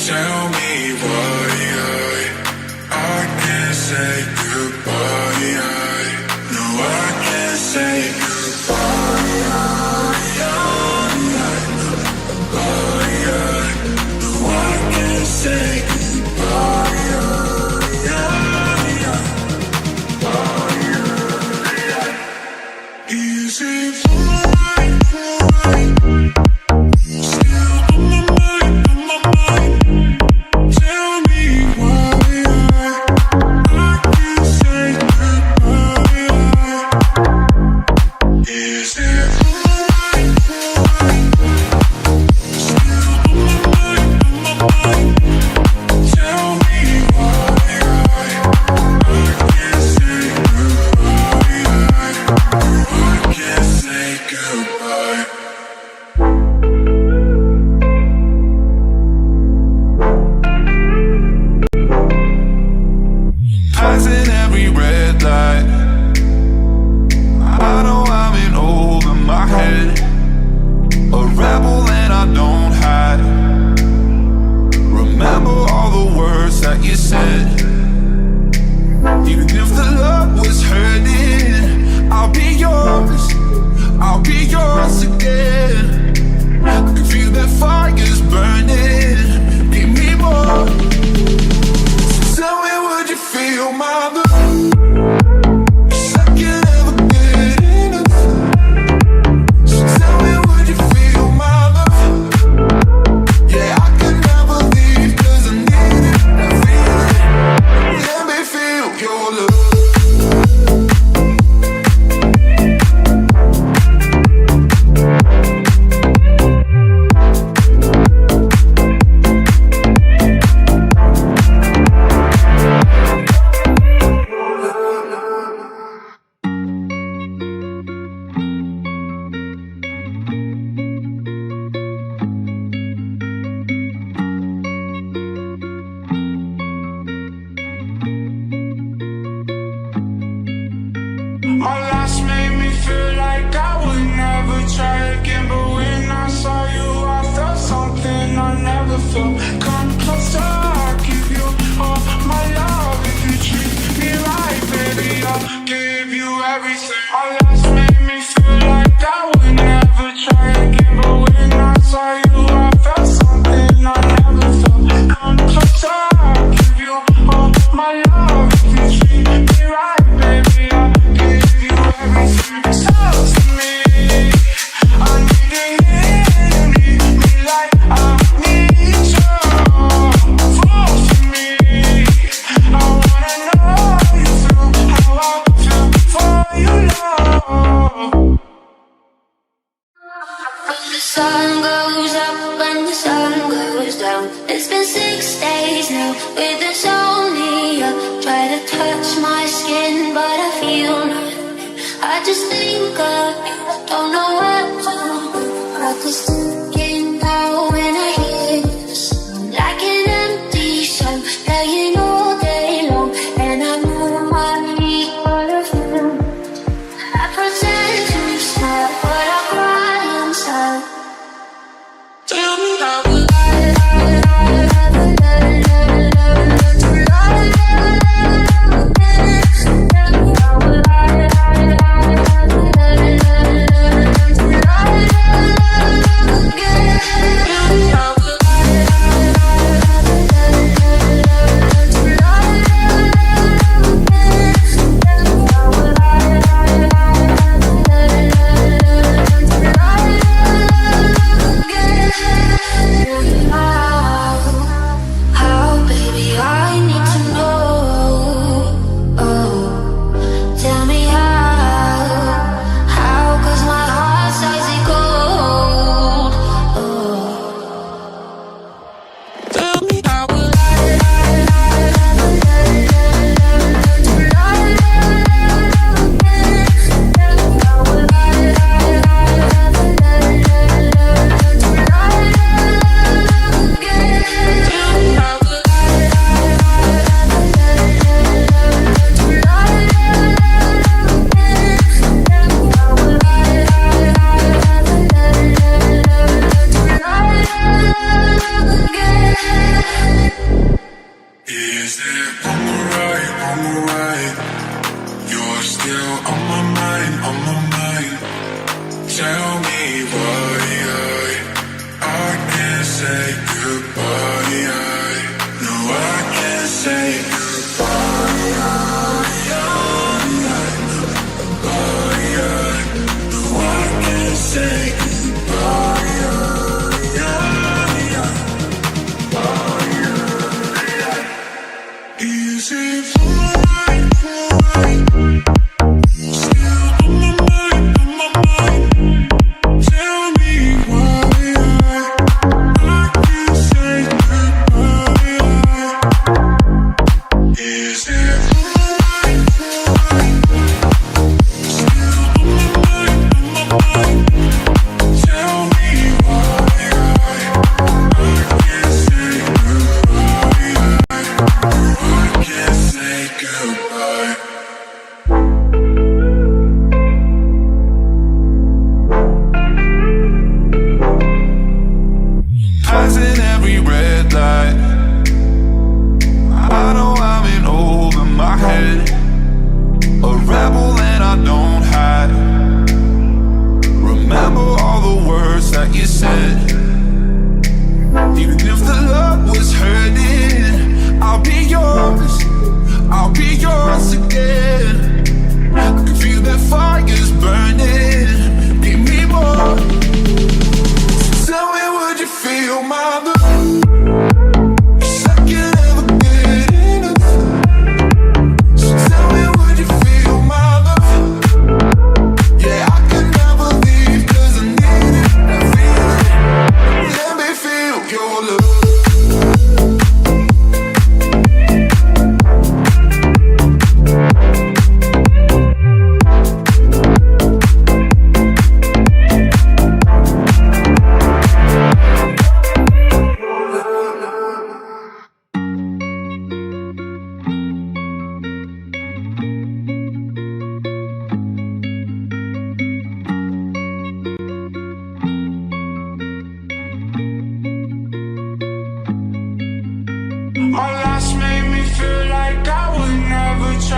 Tell me why I can't say goodbye. No, I can't say goodbye. No, I can't say goodbye. Is it fine? Still on my mind. Tell me why I can't say goodbye. Is it fine? Still on my mind. Tell me why I can't say goodbye. I can't say goodbye. Passing every red light, I know I'm in over my head. A rebel and I don't hide. Remember all the words that you said. Even if the love was hurting, I'll be yours, I'll be yours again. I can feel that fire's burning, give me more. So tell me, would you feel my love? 'Cause I can't ever get enough. So tell me, would you feel my love? Yeah, I could never leave 'cause I need it, I feel it. Let me feel your love. My last made me feel like I would never try again, but when I saw you, I felt something I never felt. Come closer, I'll give you all my love. If you treat me right, baby, I'll give you everything. My last made me feel like I would never try again, but when I saw you, I felt something I never felt. Come closer, I'll give you all my love. If you treat me right, baby, I'll give you everything. Talk to me, I need to hear you need me like I need you. Fall for me, I wanna know you feel how I feel for you, love. The sun goes up and the sun goes down. It's been 6 days now with insomnia. Try to touch my skin, but I feel nothing. I just think of you, don't know what to do. I just thinking now when I hear the sound, like an empty song playing all day long. And I know my feet are a film. I pretend to smile, but I cry inside. Tell me how Tell me how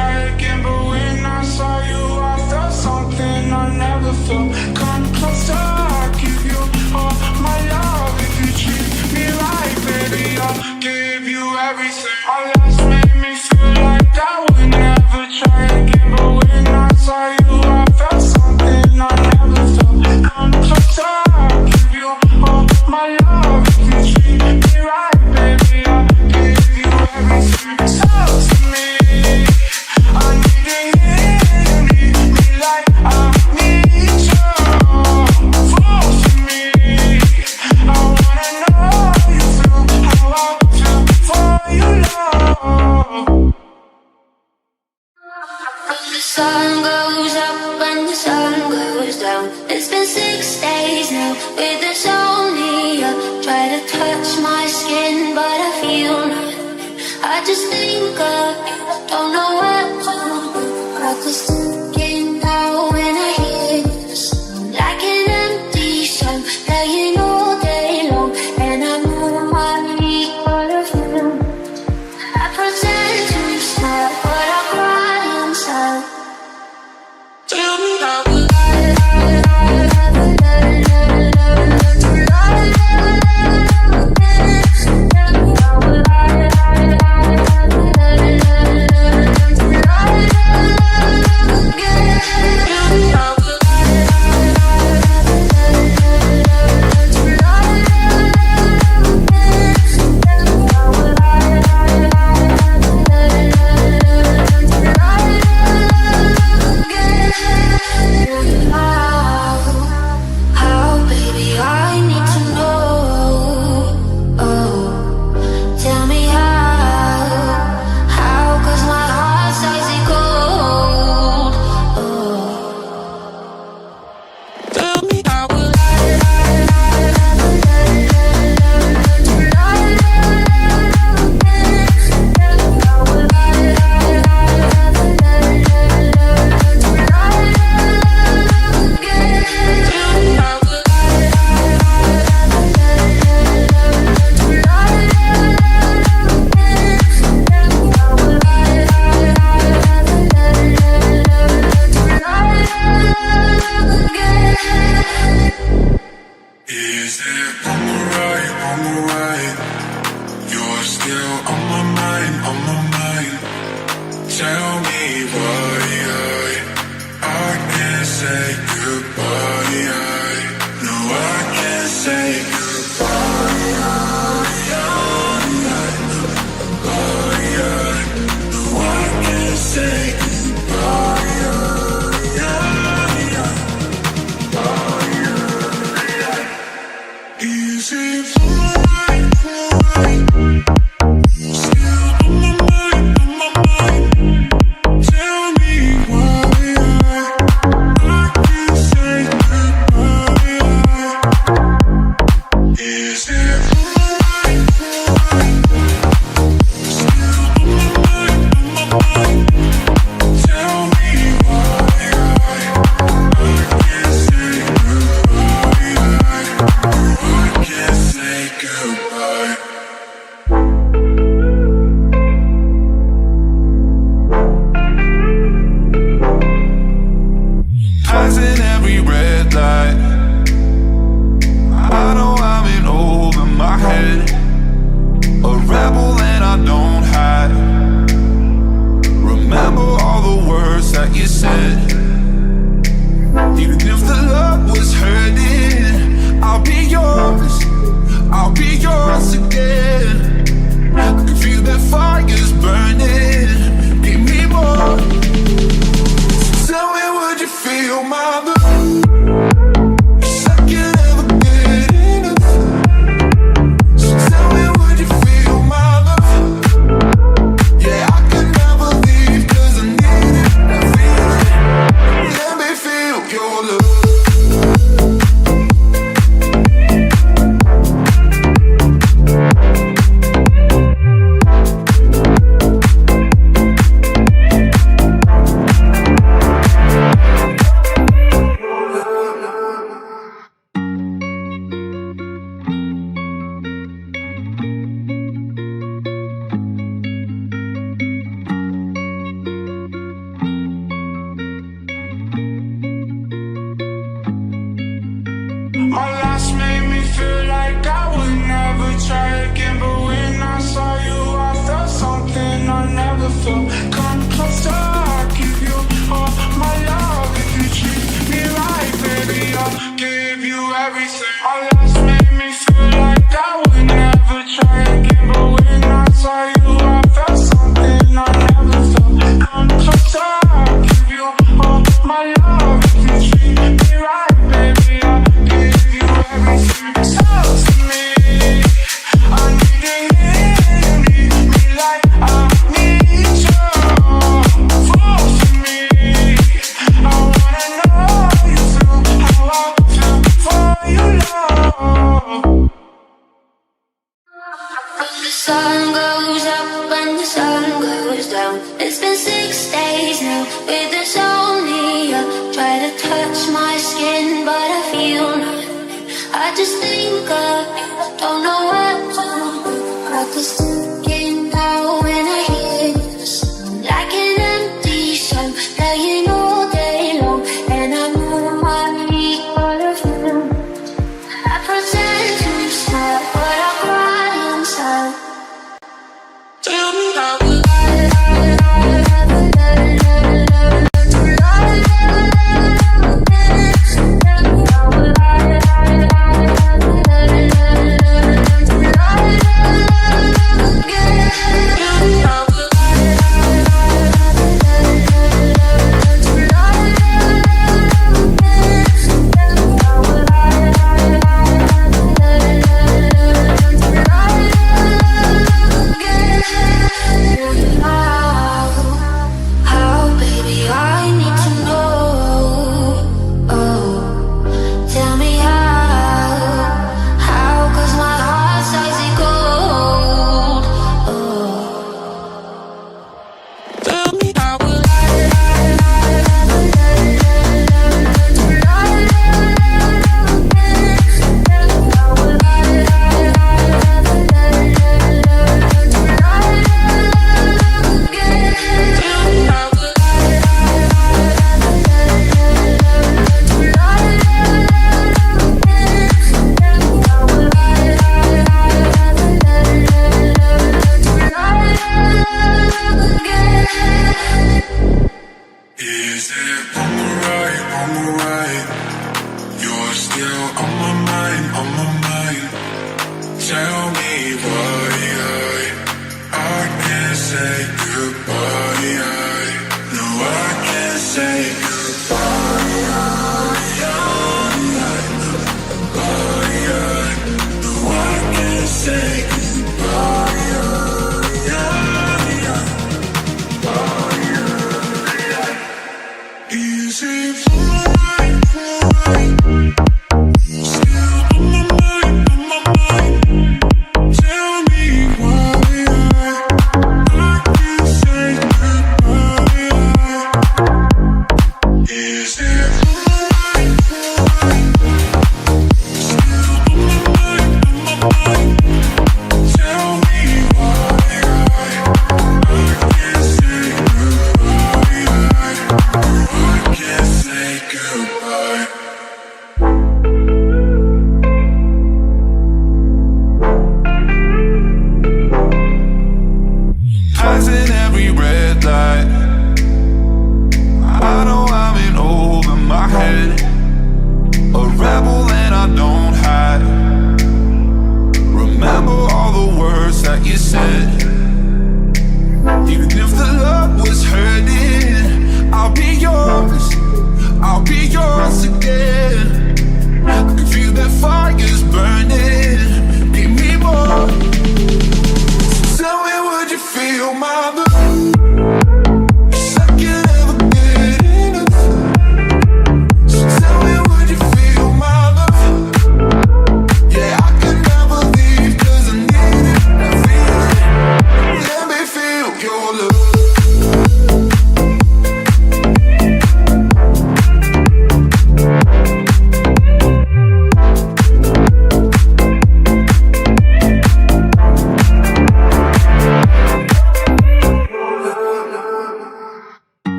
try again, but when I saw you, I felt something I never felt. Come closer, I'll give you all my love. If you treat me right, baby, I'll give you everything. Our last made me feel like I would never try again, but when I saw you, I felt something I never felt. Come closer, I'll give you all my love. If you treat me right, baby, I'll give you everything. Talk to me, I need to hear you need me like I need you. Fall to me, I wanna know you feel how I feel for you, love. The sun goes up and the sun goes down. It's been 6 days now with insomnia. Try to touch my skin, but I feel nothing. I just think of you, don't know what to do. I just thinking now when I hear the sound, like an empty song playing all day long, and I know my feet full of you. I pretend to smile, but I cry inside. Tell me how Tell me why I with insomnia. Try to touch my skin, but I feel nothing. I just think of you, don't know what to do. Like a sticking out when I hear the sound, like an empty song playing all day long. And I know my feet, but I feel. I pretend to smile, but I cry inside. Tell me how we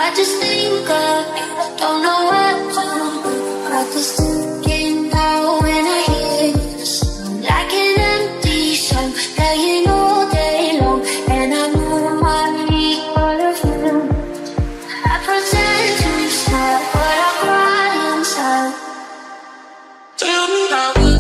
I just think of you, don't know what to. I just thinking now when I hear the sound, like an empty song playing all day long, and I know I need all of you. I pretend to smile, but I cry inside. Tell me how would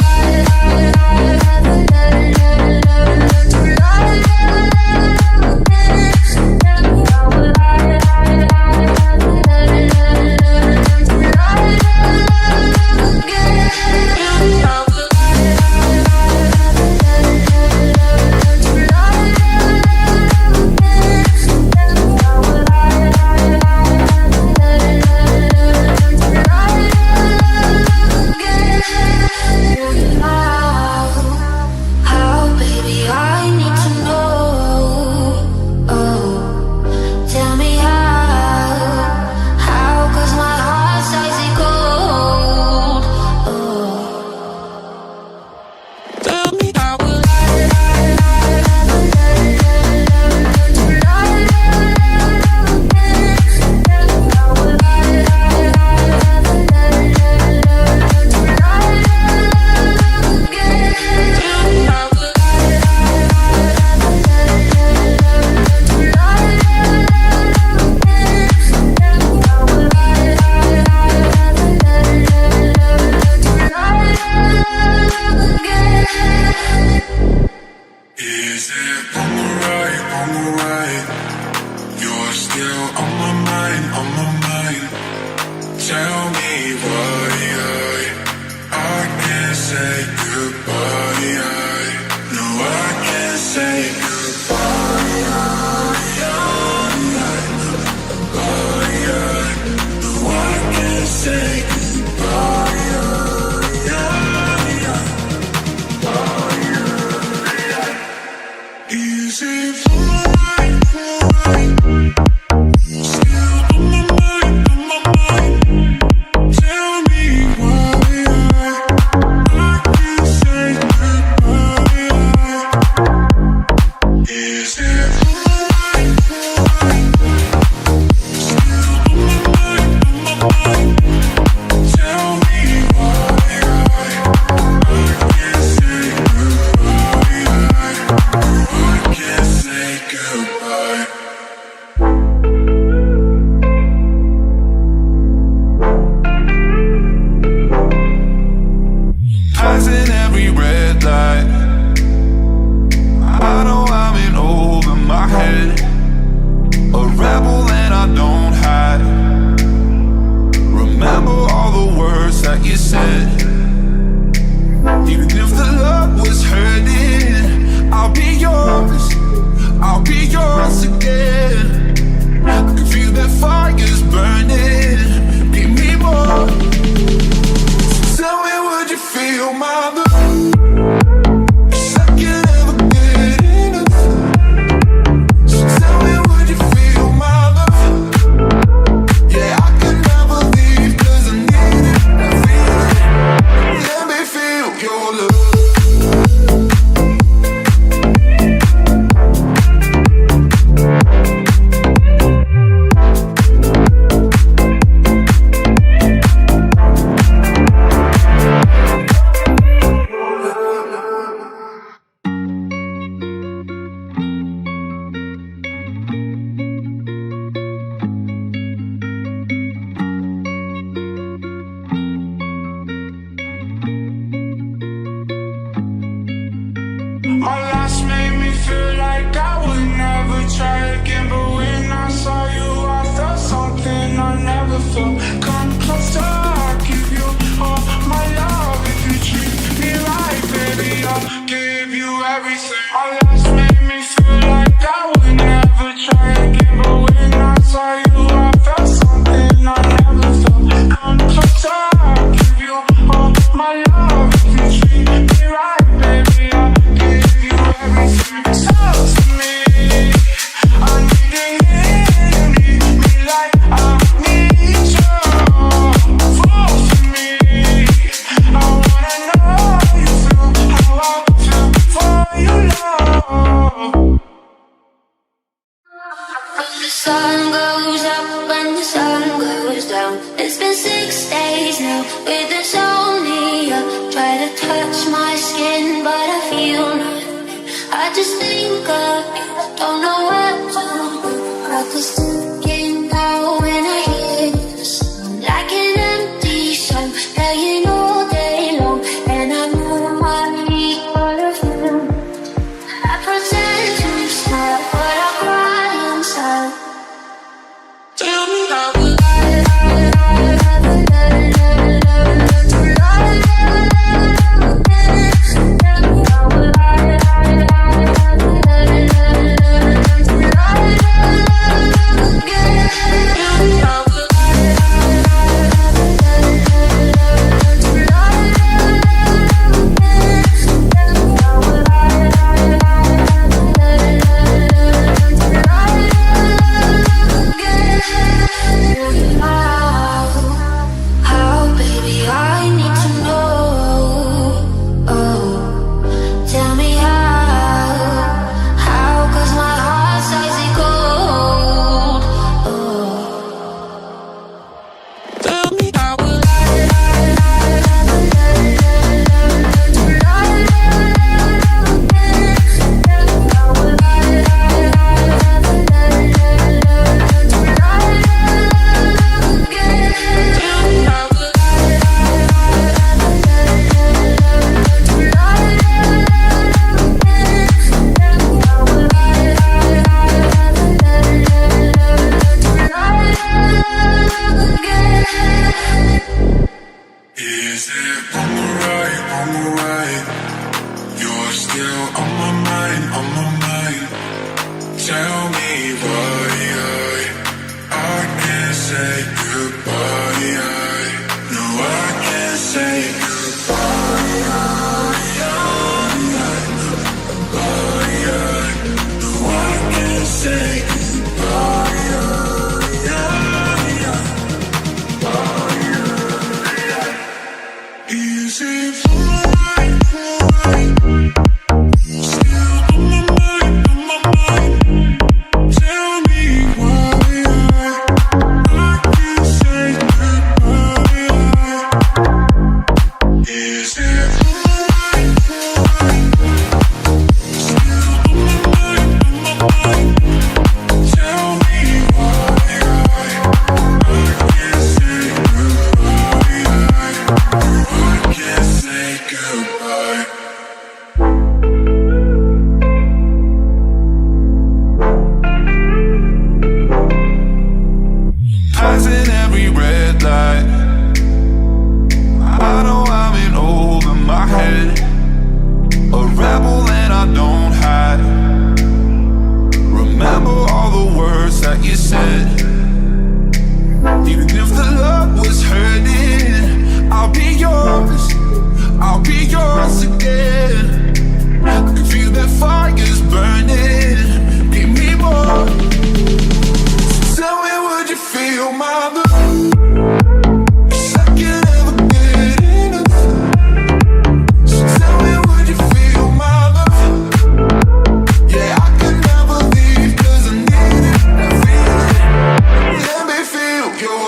sun goes up and the Circles ticking down when I hear the sound, like an empty song playing all day long. And I know I need all of you. I pretend to smile, but I cry inside. Tell me how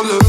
will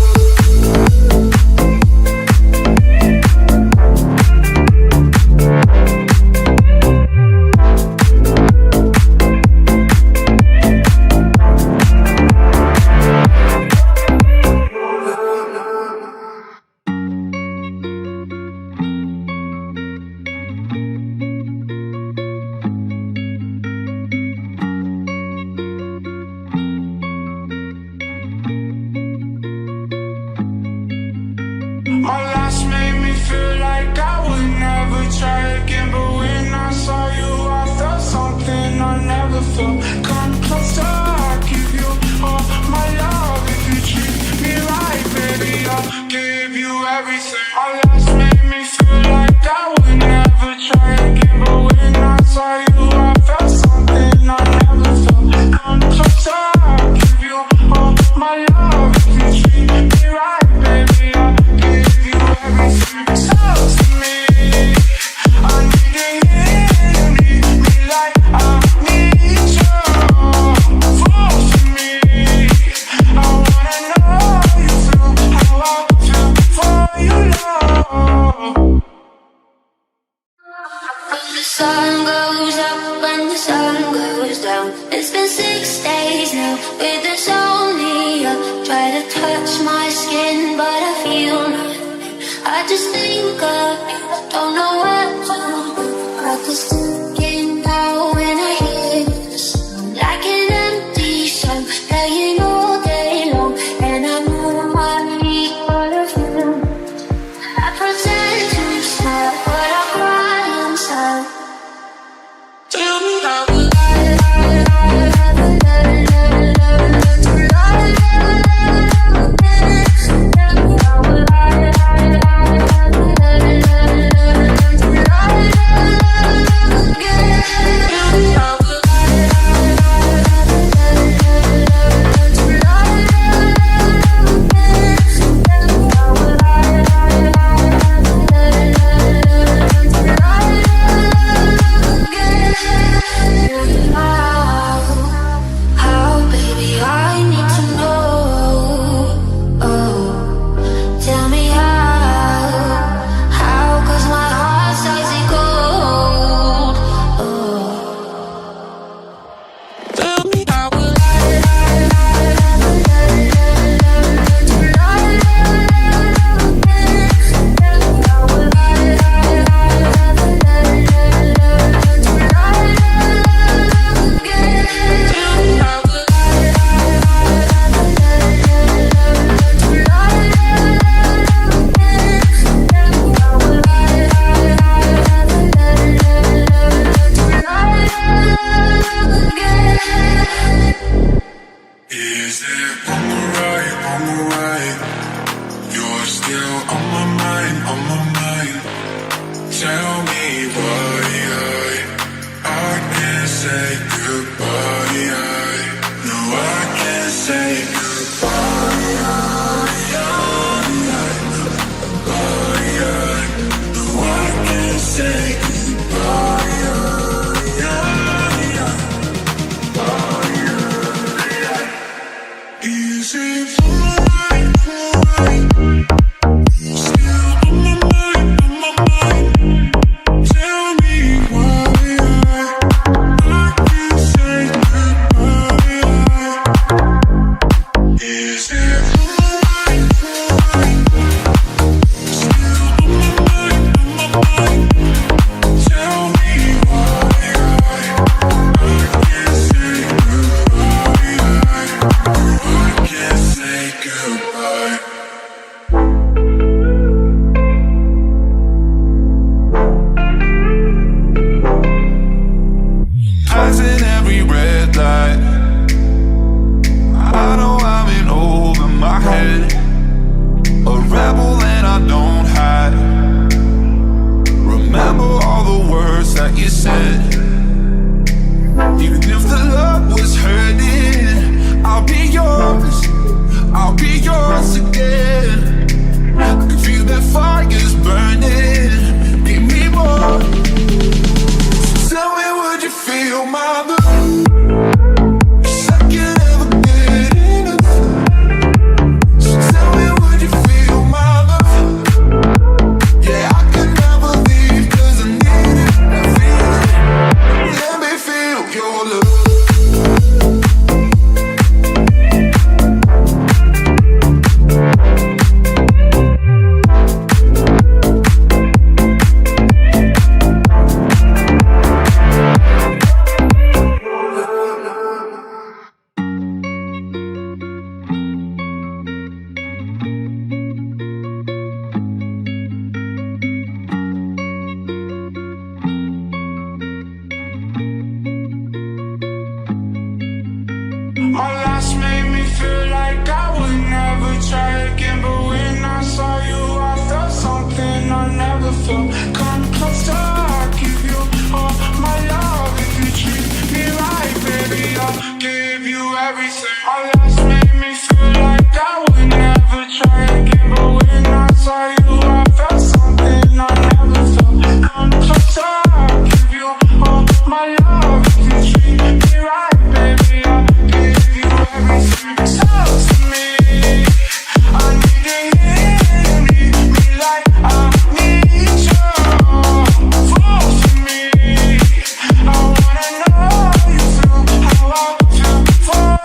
sun goes up and the sun goes down. It's been 6 days now with insomnia. Try to touch my skin, but I feel nothing. I just think of you, don't know what to do. Like it's thinking now when I hear the sound, like an empty song playing all day long. And I move my feet, but I feel I pretend to smile, but I cry inside. Tell me how will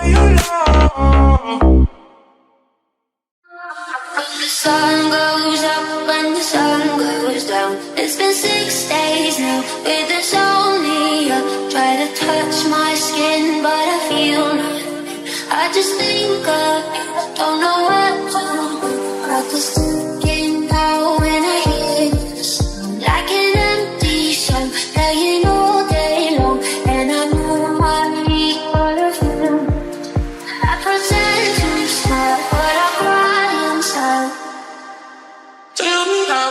you love sun goes up and the sun goes down. It's been 6 days now with insomnia. Try to touch my skin, but I feel nothing. I just think of you, don't know what to do. Got this thinking now when I hear the sound, like an empty song playing all day long. And I move my feet, but I feel. I pretend to smile, but I cry inside. Tell me how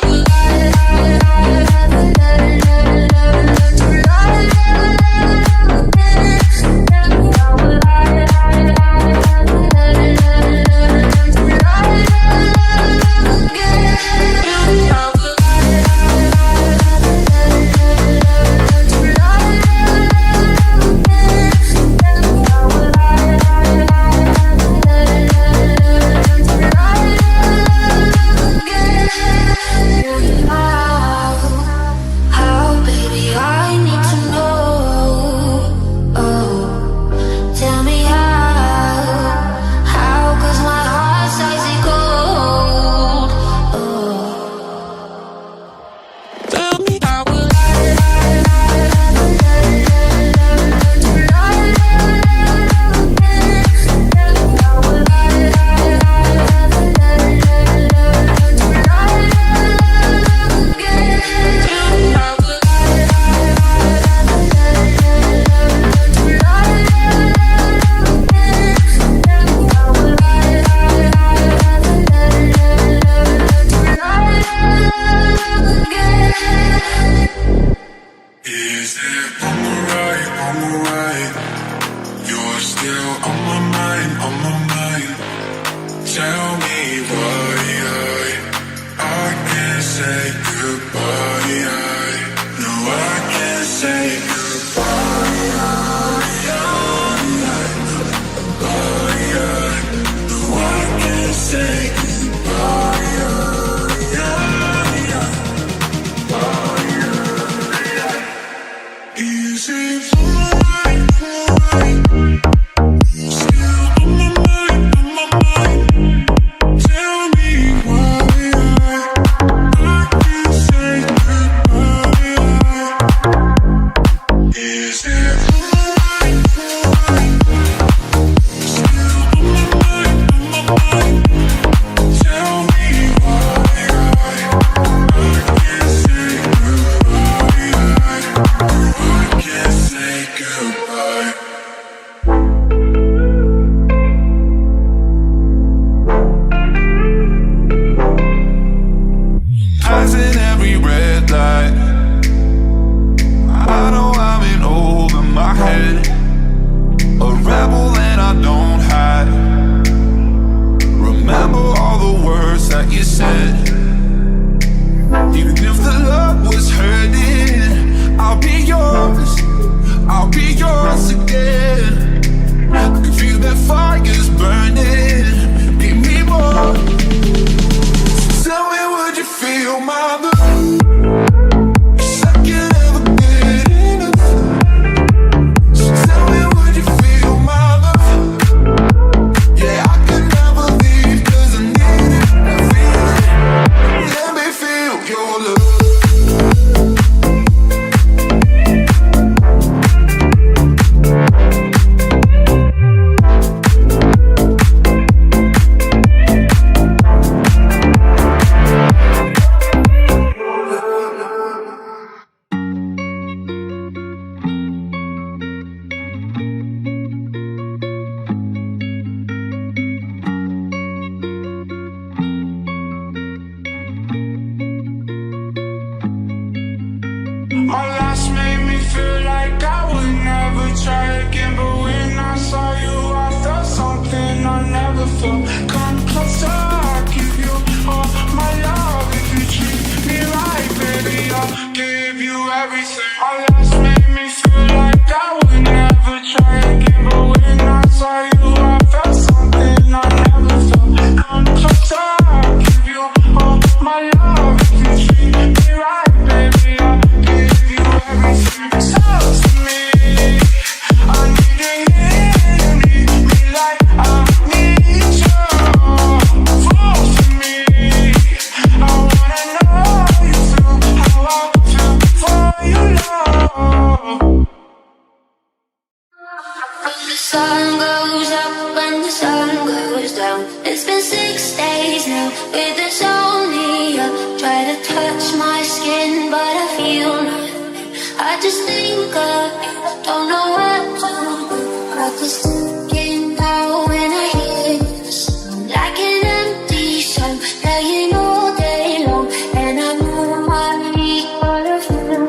sun goes up and the sun goes down. It's been 6 days now with insomnia. Try to touch my skin but I feel nothing. I just think of you, don't know what to do. I just thinking out when I hear the sound, like an empty song playing all day long. And I move my feet for the film.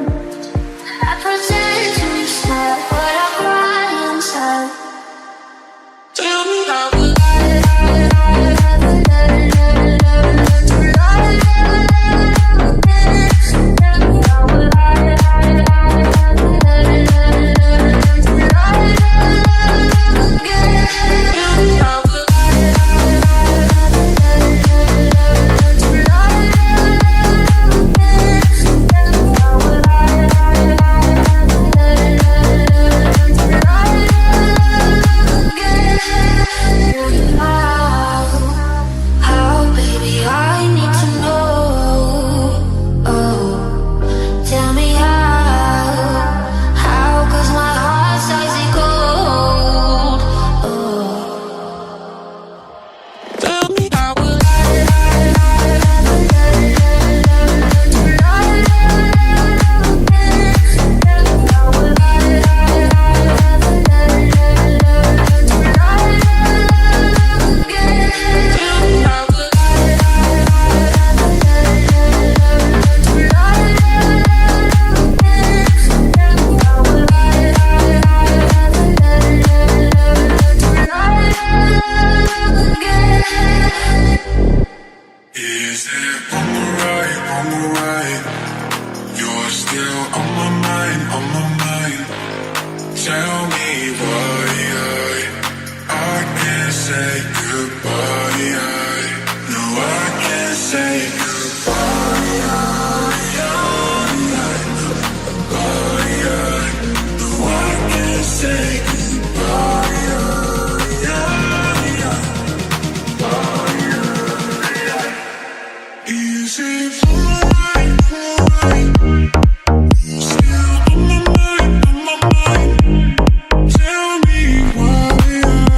I pretend to smile but I cry inside. Tell me how Tell me why I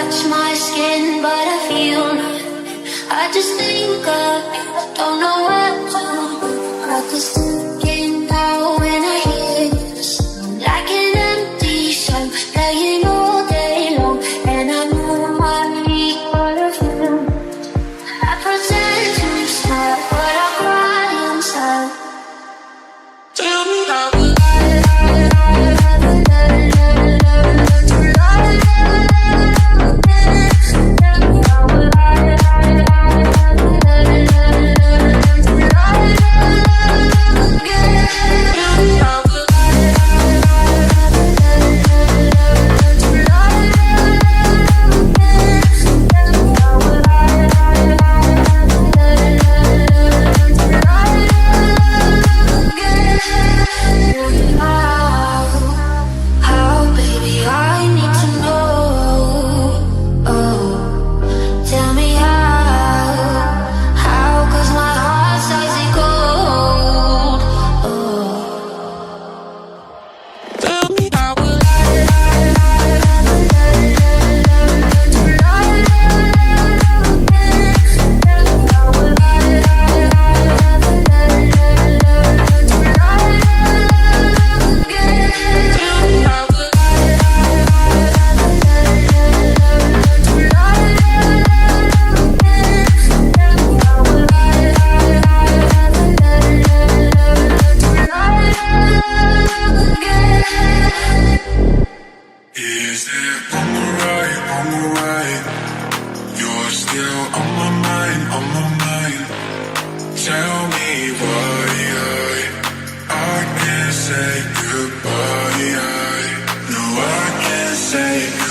touch my skin, but I feel nothing. I just think of you, don't know what to do. I just thinking out when I hear you sound like an empty song playing all day long, and I know my feet but I feel. I pretend to smile, but I cry inside. Tell me how will say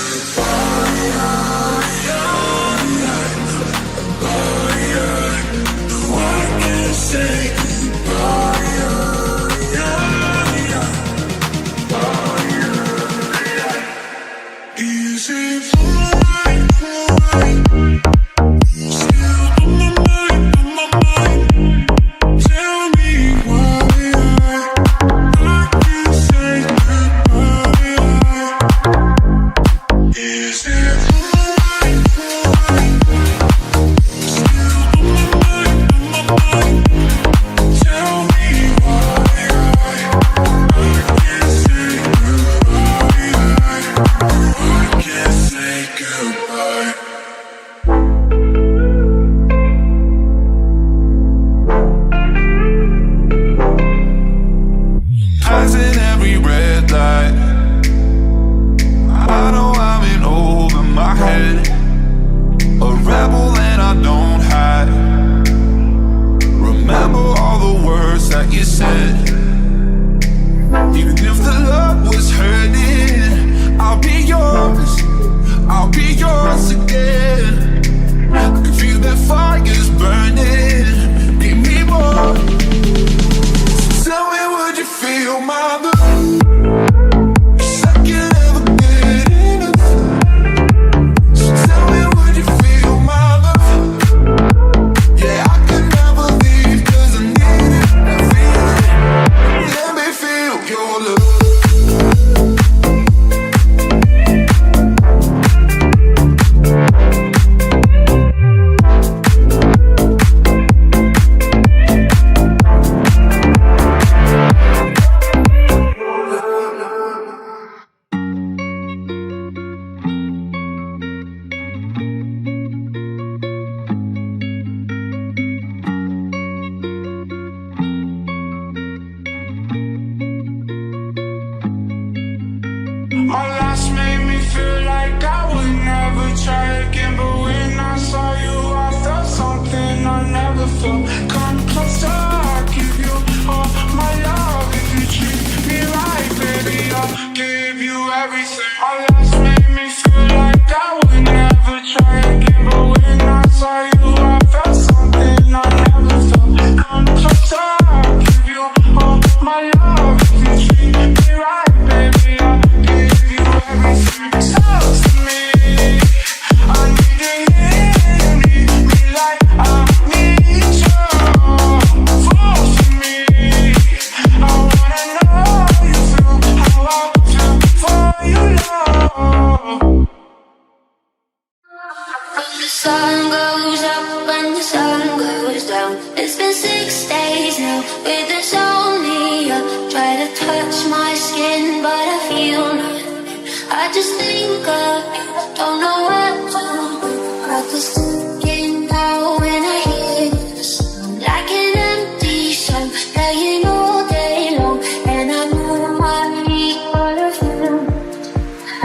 Sun goes up and the sun goes down. It's been 6 days now with insomnia. Try to touch my skin, but I feel nothing. I just think of you, don't know what to do. Clock is ticking down when I hear the sound, like an empty song playing all day long. And I move my feet, but I feel.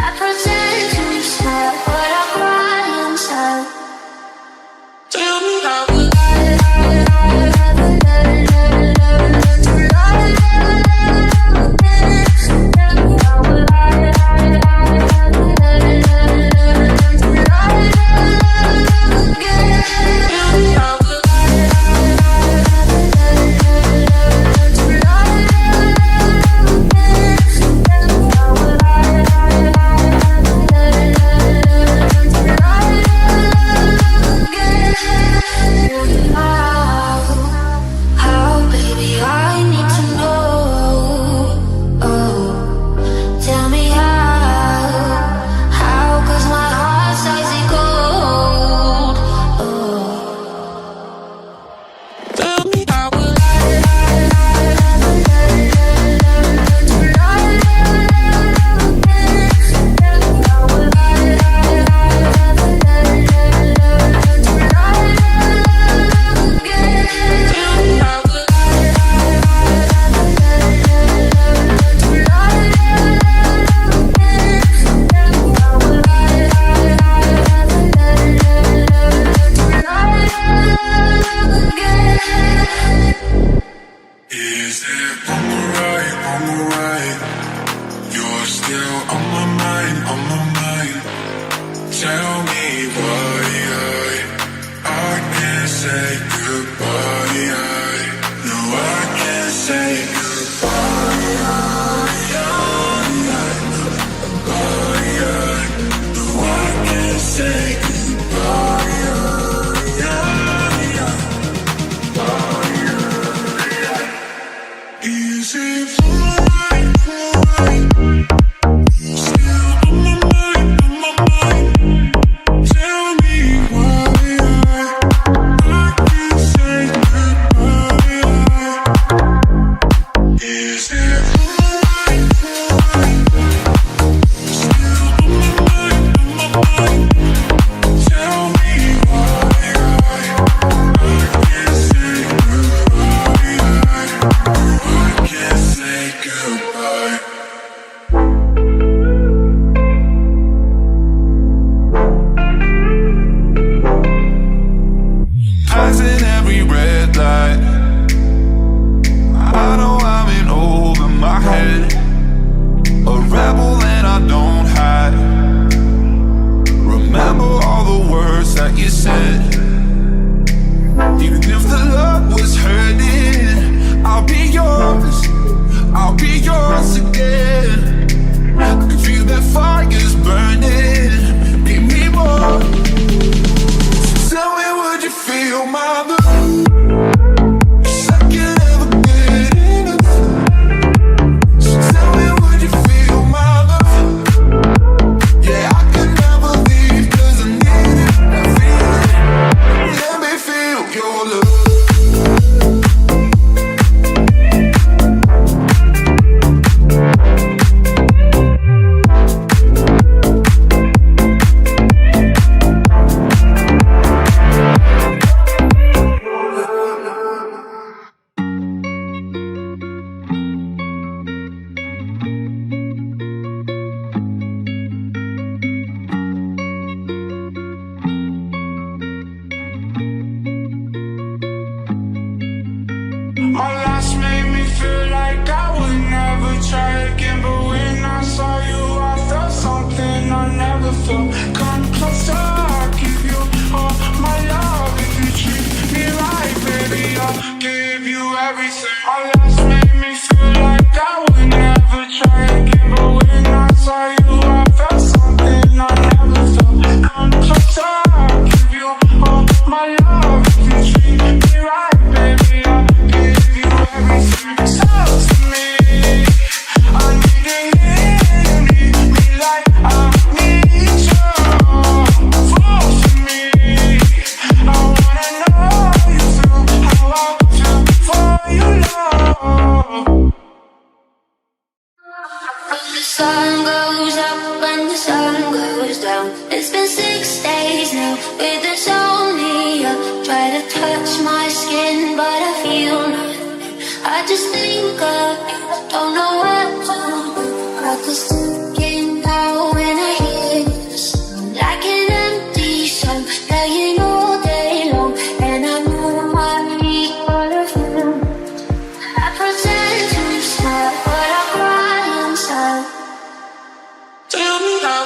I pretend to smile, but I cry inside. Tell me how I goes down. It's been 6 days now with insomnia. Try to touch my skin, but I feel nothing. I just think of you, don't know what to do. Clock is ticking down when I hear the sound, like an empty song playing all day long. And I know my feet full of you. I pretend to smile, but I cry inside. Tell me how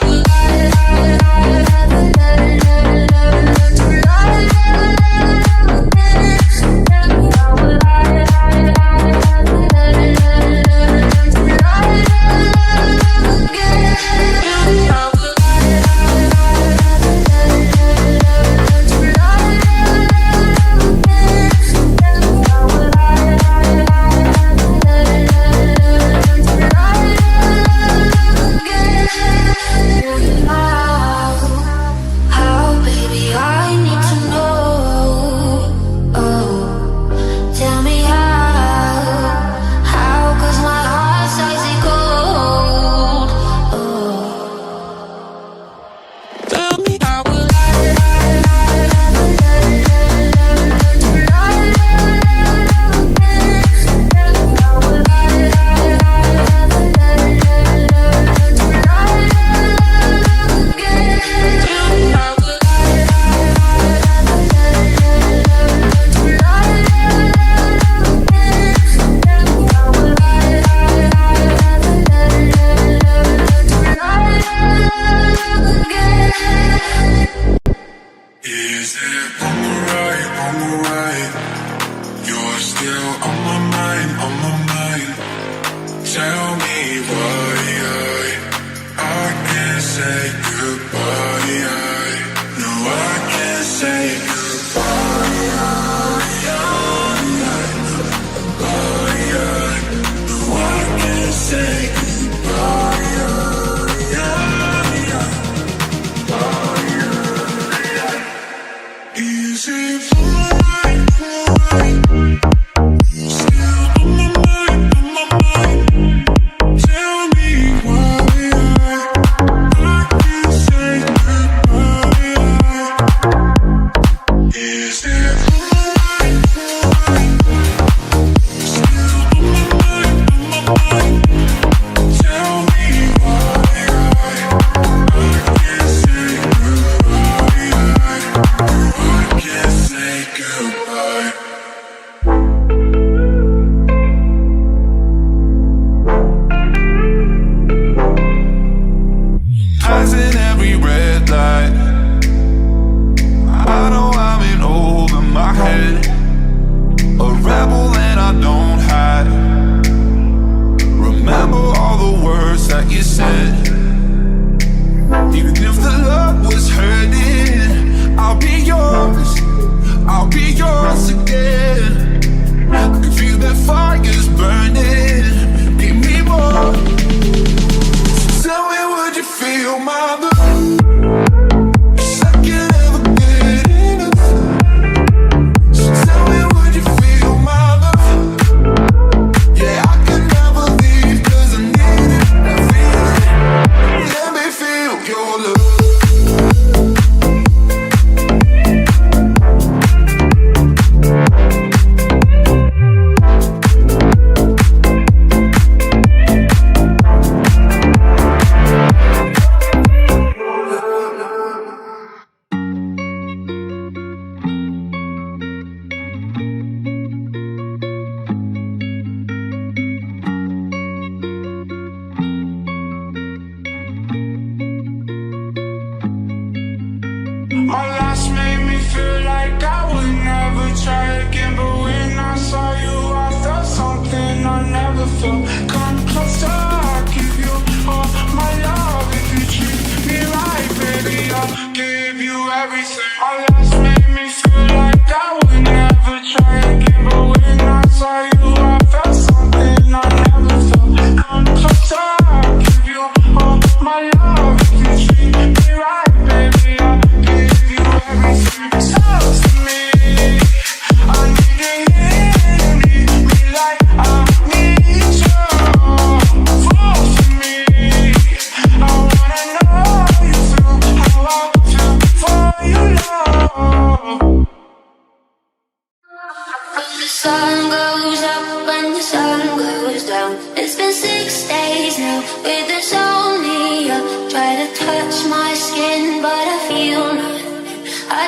you feel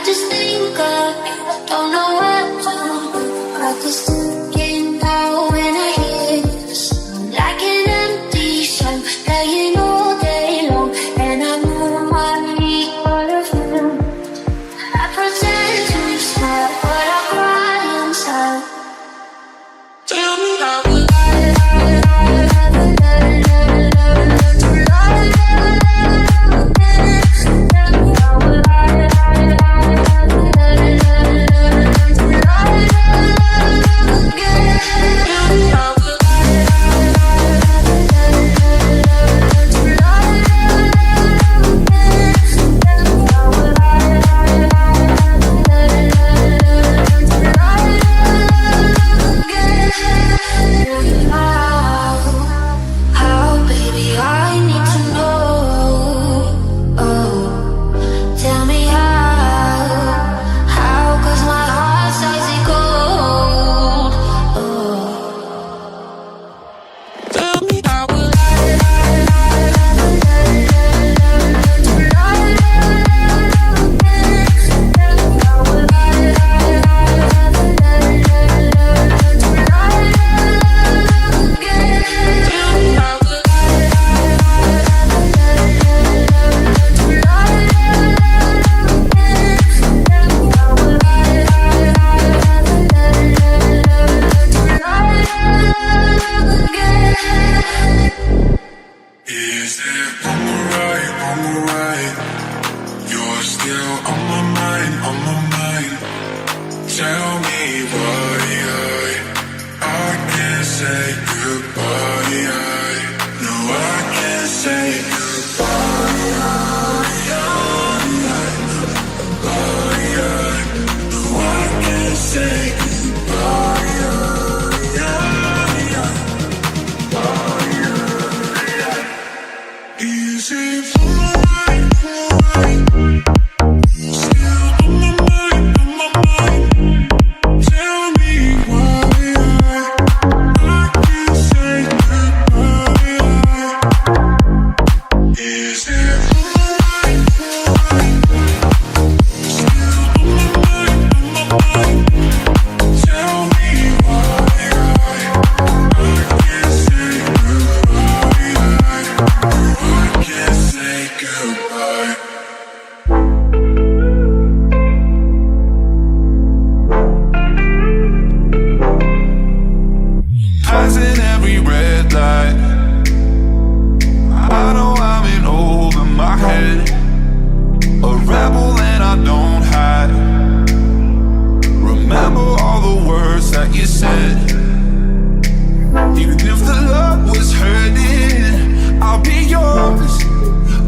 just think of you, don't know what to do. I just thinking now when I hear the sound, like an empty song playing all day long, and I know my feet full of you. I pretend to smile, but I cry inside. Tell me how would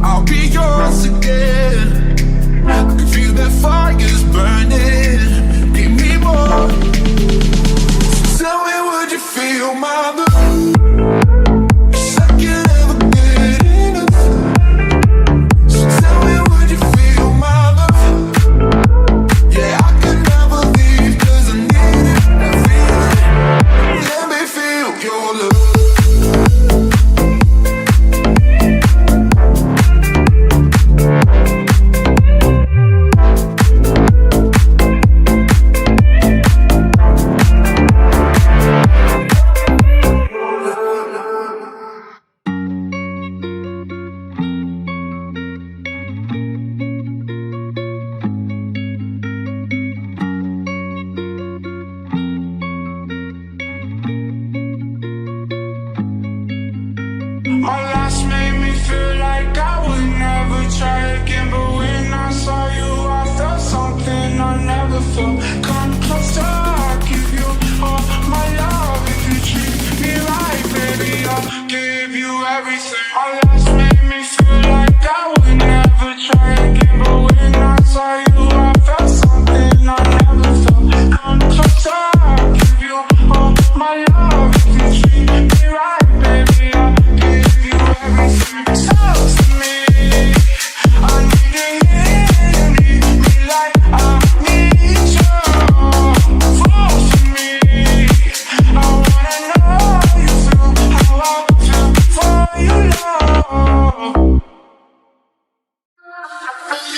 I'll be yours again.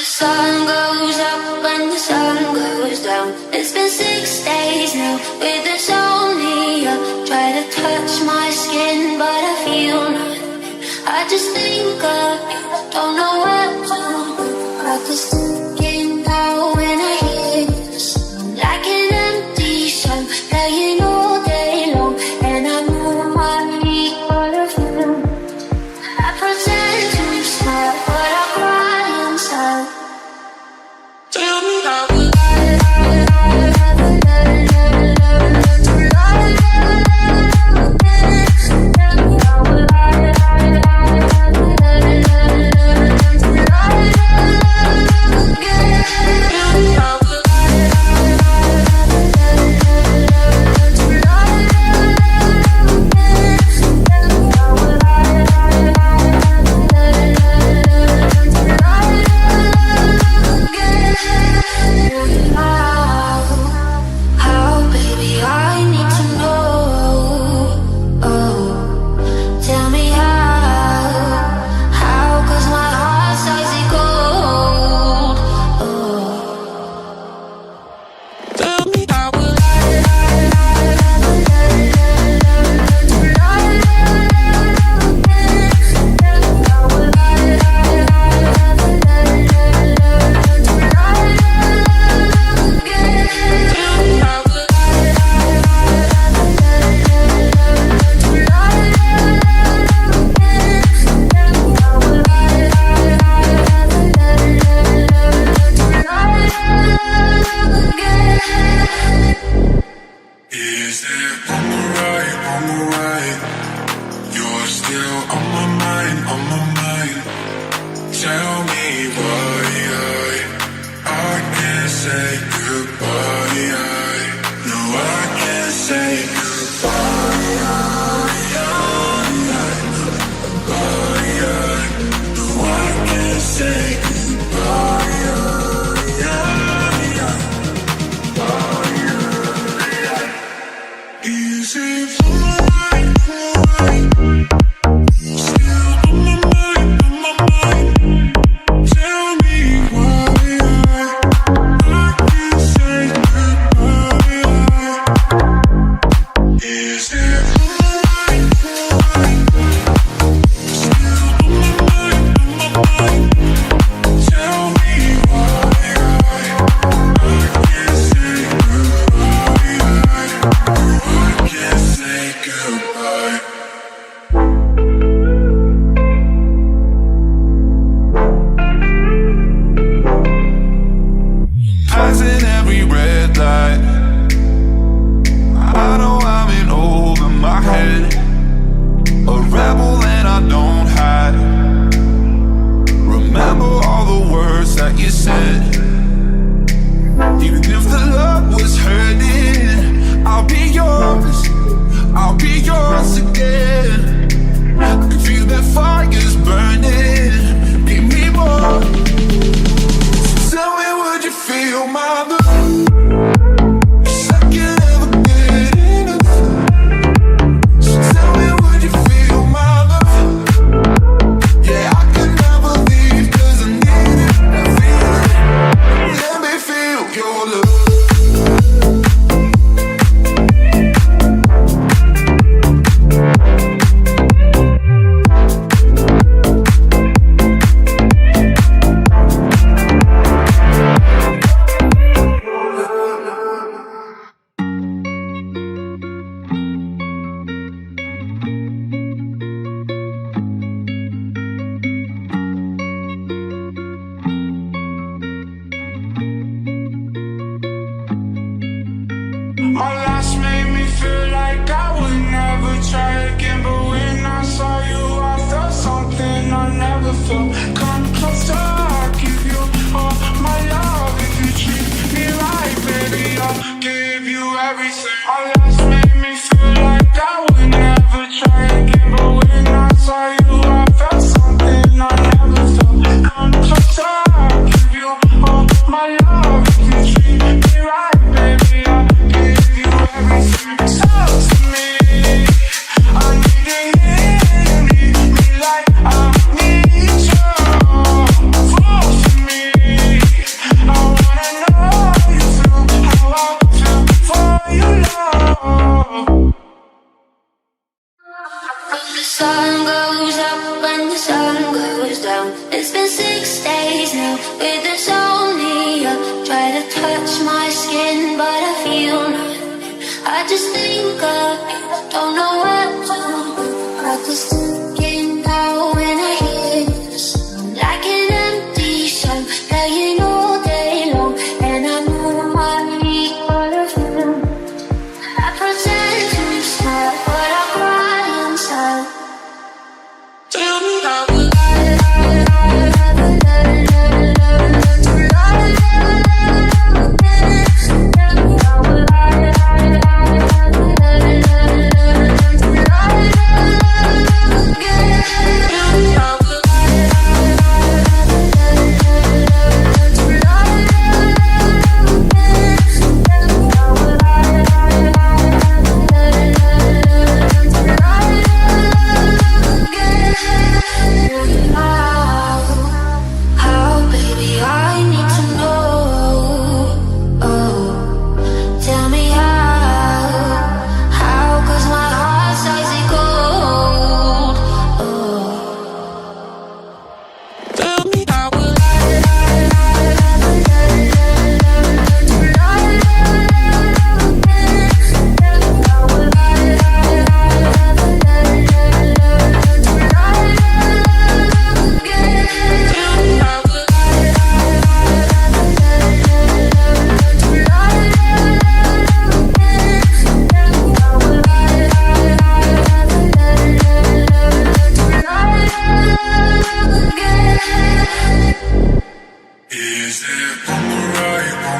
sun goes up and the sun goes down. It's been 6 days now with insomnia. Try to touch my skin, but I feel nothing. I just think of you, don't know what to do. Like it's thinking now when I hear the sound, like an empty song playing all day long. And I move my feet, but I feel. I pretend to smile, but I cry inside. Tell me how will it on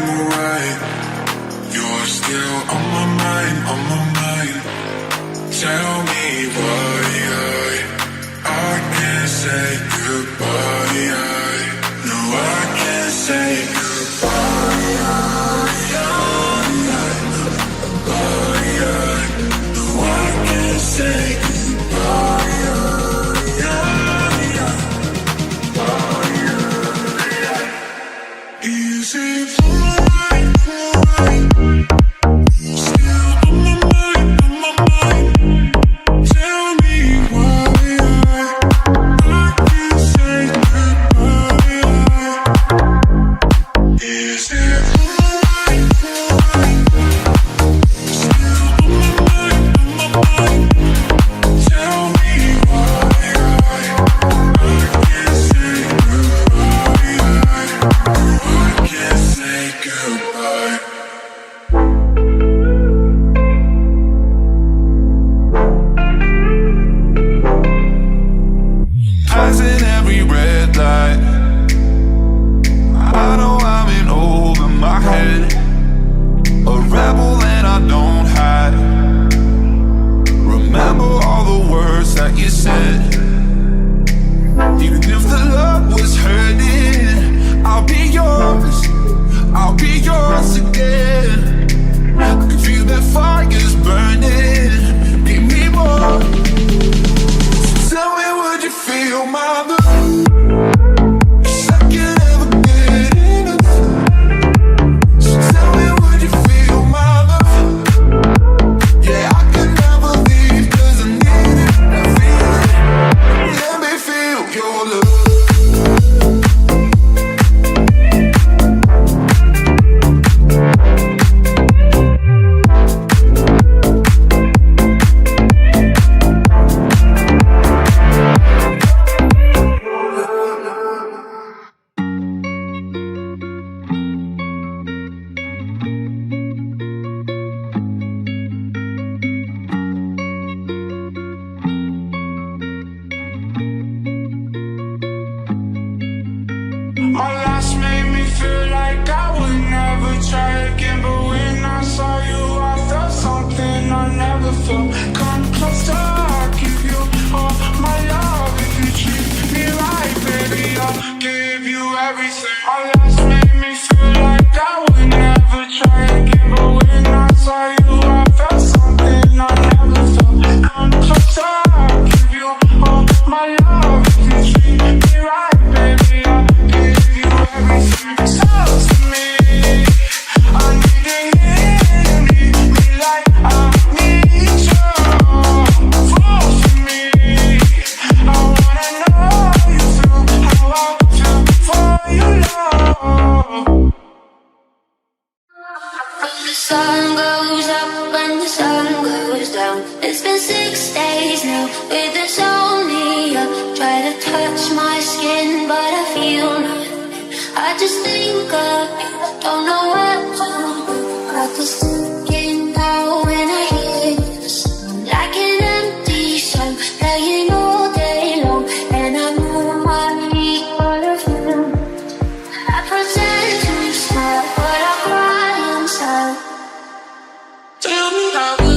the right? You're still on my mind, on my mind. Tell me why I can't say goodbye. No, I can't say goodbye. No, I can't say goodbye. Is it alright? Still on my mind, on my mind. Tell me why I can't say goodbye. Is it alright? Still on my mind, on my mind. Tell me why I can't say goodbye. I can't say goodbye. Passing every red light, I know I'm in over my head. A rebel and I don't hide. Remember all the words that you said. Even if the love was hurting, I'll be yours, I'll be yours again. I can feel that fire's burning, need me more. So tell me, would you feel my love? 'Cause I can't ever get enough. So tell me, would you feel my love? Yeah, I could never leave 'cause I need it, I feel it. Let me feel your love. My last made me feel like I would never try again, but when I saw you, I felt something I never felt. Come closer, I'll give you all my love. If you treat me right, baby, I'll give you everything. My last made me feel like I would never try again, but when I saw you, I felt something I never felt. Come closer, I'll give you all my love. If you treat me right, baby, I'll give you everything. Talk to me, I need to hear you need me like I need you. Fall for me, I wanna know you feel how I feel for you, love. The sun goes up and the sun goes down. It's been 6 days now with insomnia. Try to touch my skin, but I feel nothing. I just think of you, don't know what to do. I just thinking now when I hear the sound, like an empty song playing all day long. And I know my feet are a film. I pretend to smile, but I cry inside. Tell me how I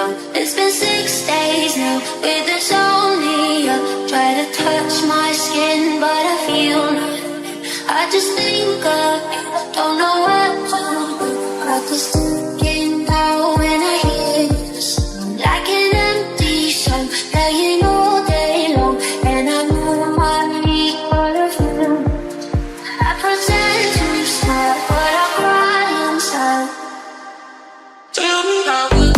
down. It's been 6 days now with insomnia. Try to touch my skin, but I feel nothing. I just think of you, don't know what to do. Like a sticking out when I hear the sound, like an empty song playing all day long. And I know I need all of you. I pretend to smile, but I cry inside. Tell me how will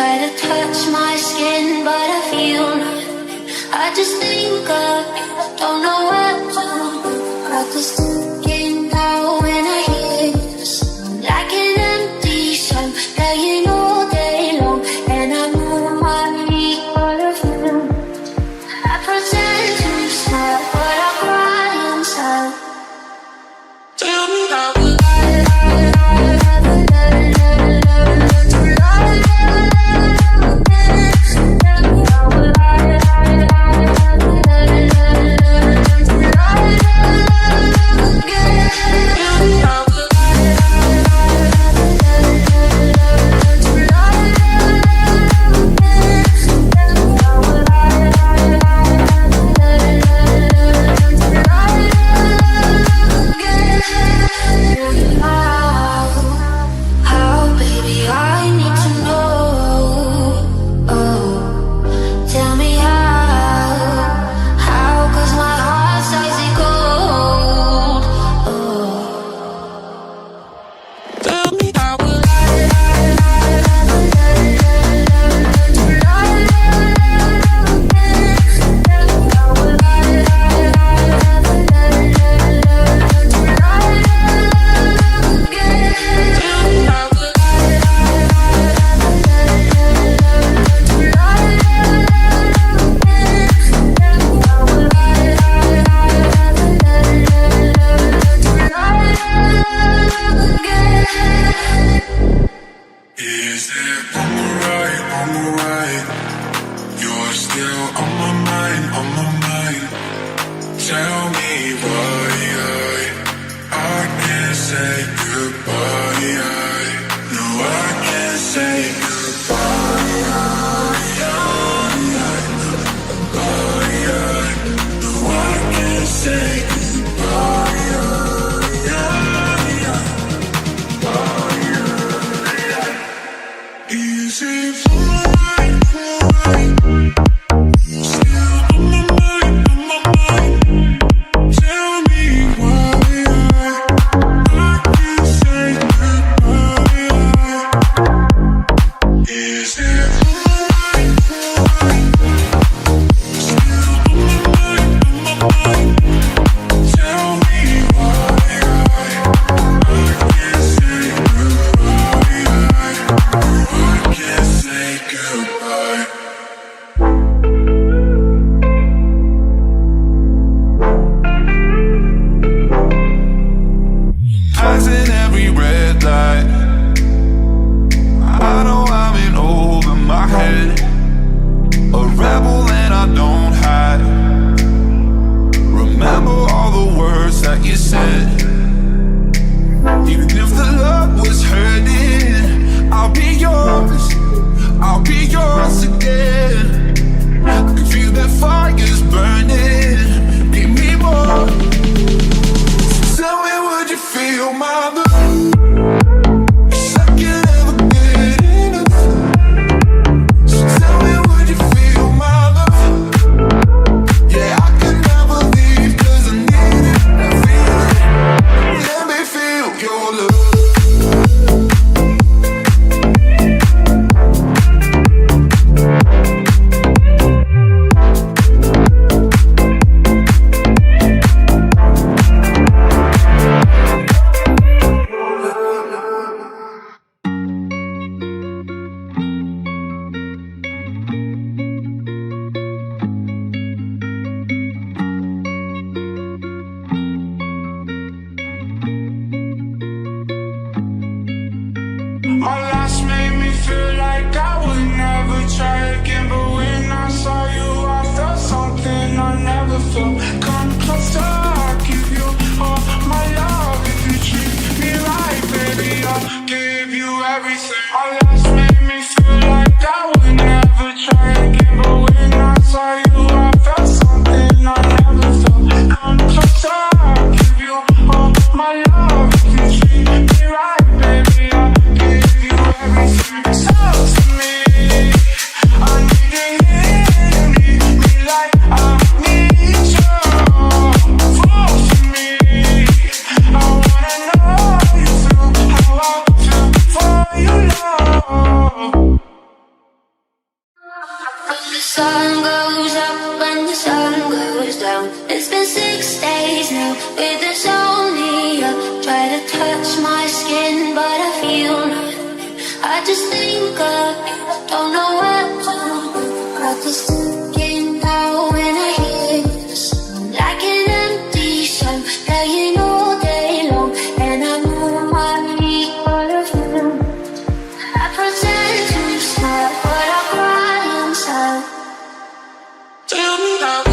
try to touch my skin, but I feel nothing. I just think of you, don't know what to do. Got this thinking now when I hear the sound, like an empty song playing all day long, and I move my feet for the film. I pretend to smile, but I cry inside. Tell me how would I'll be yours again. the sun goes up and the sun goes down. It's been 6 days now with insomnia. Try to touch my skin but I feel nothing. I just think of you, don't know what to do. Got this thinking now when I hear the sound, like an empty song playing all day long. And I move my feet but I feel, I pretend to smile but I cry inside. Tell me how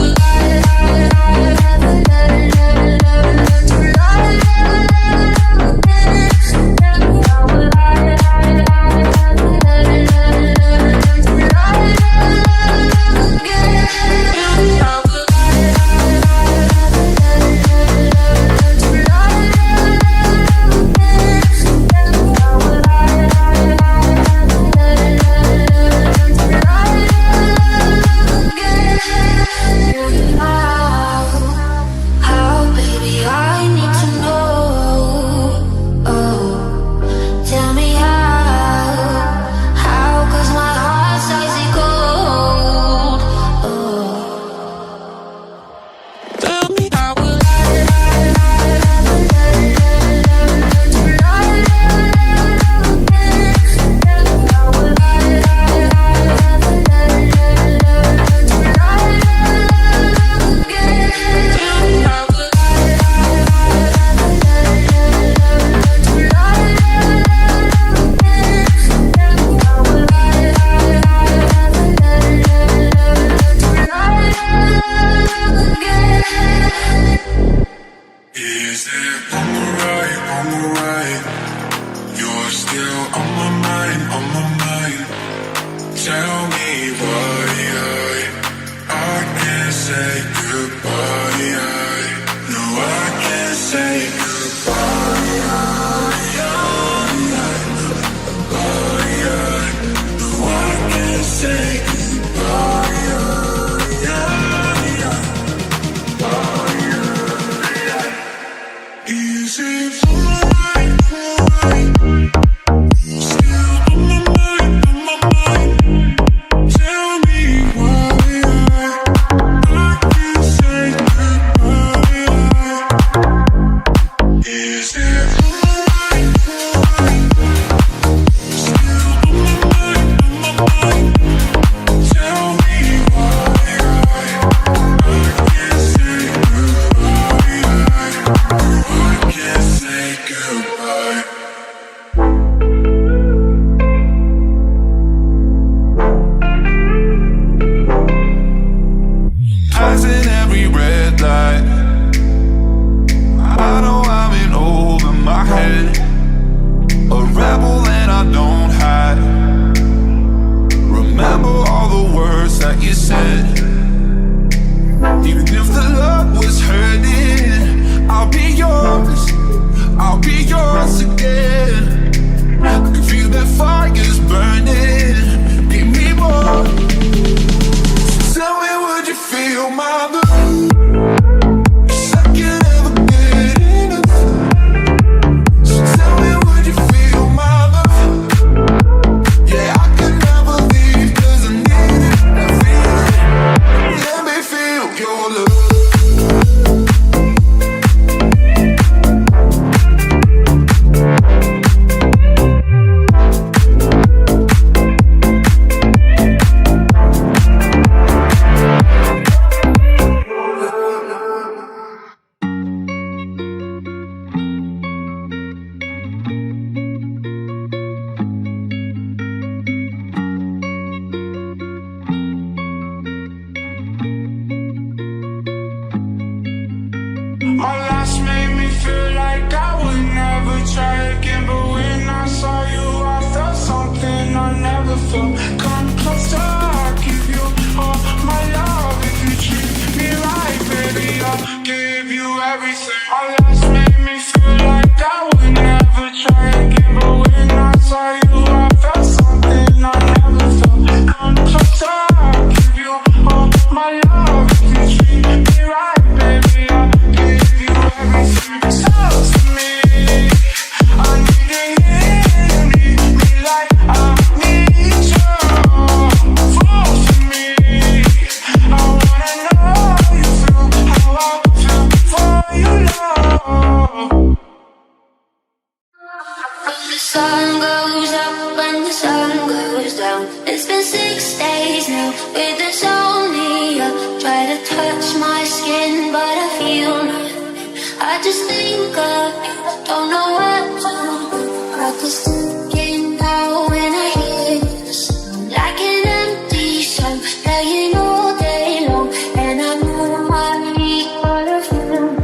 days now with insomnia. Try to touch my skin, but I feel nothing. I just think of you, don't know what to do. Practice thinking now when I hear the sound, like an empty song playing all day long. And I know my feet are a film.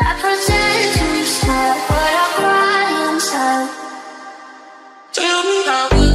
I pretend to smile, but I cry inside. Tell me how will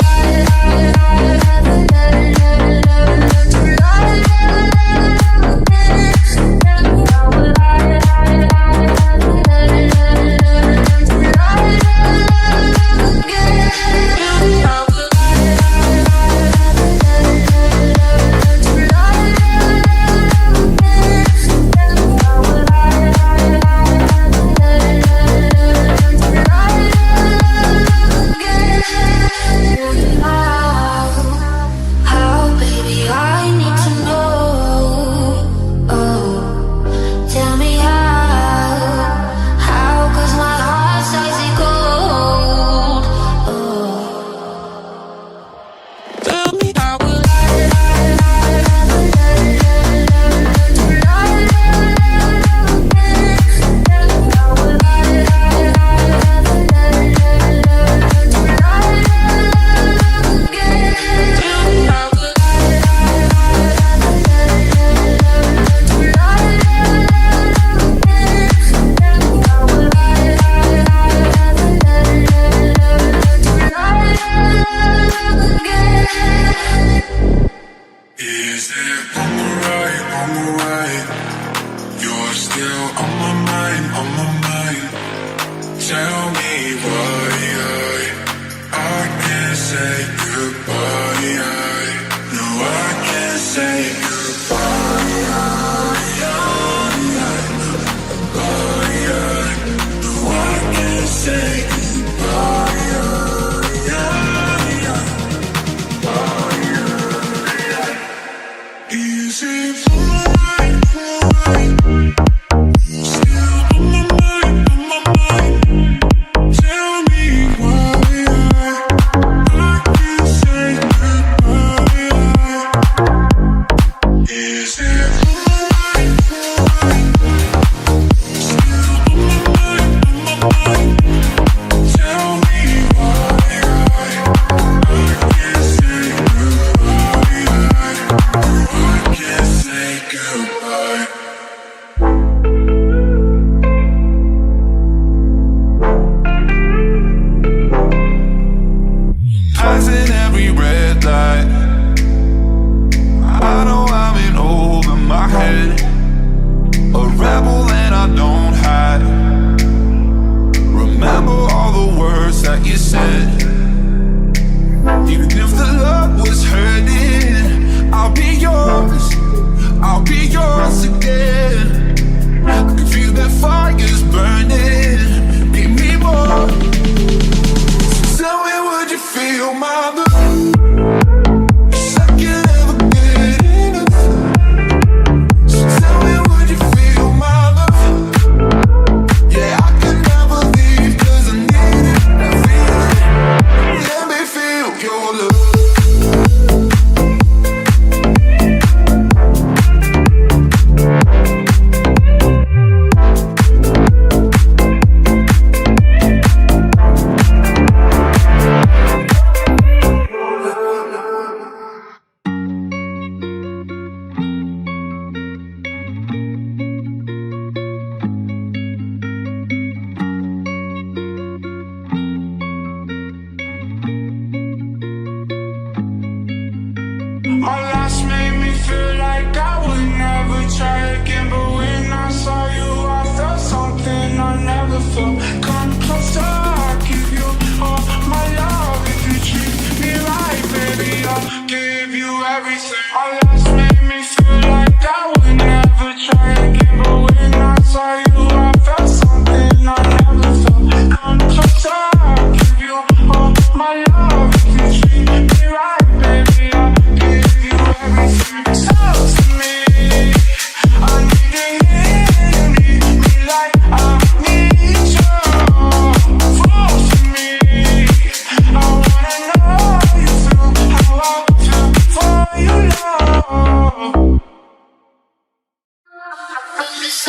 for you.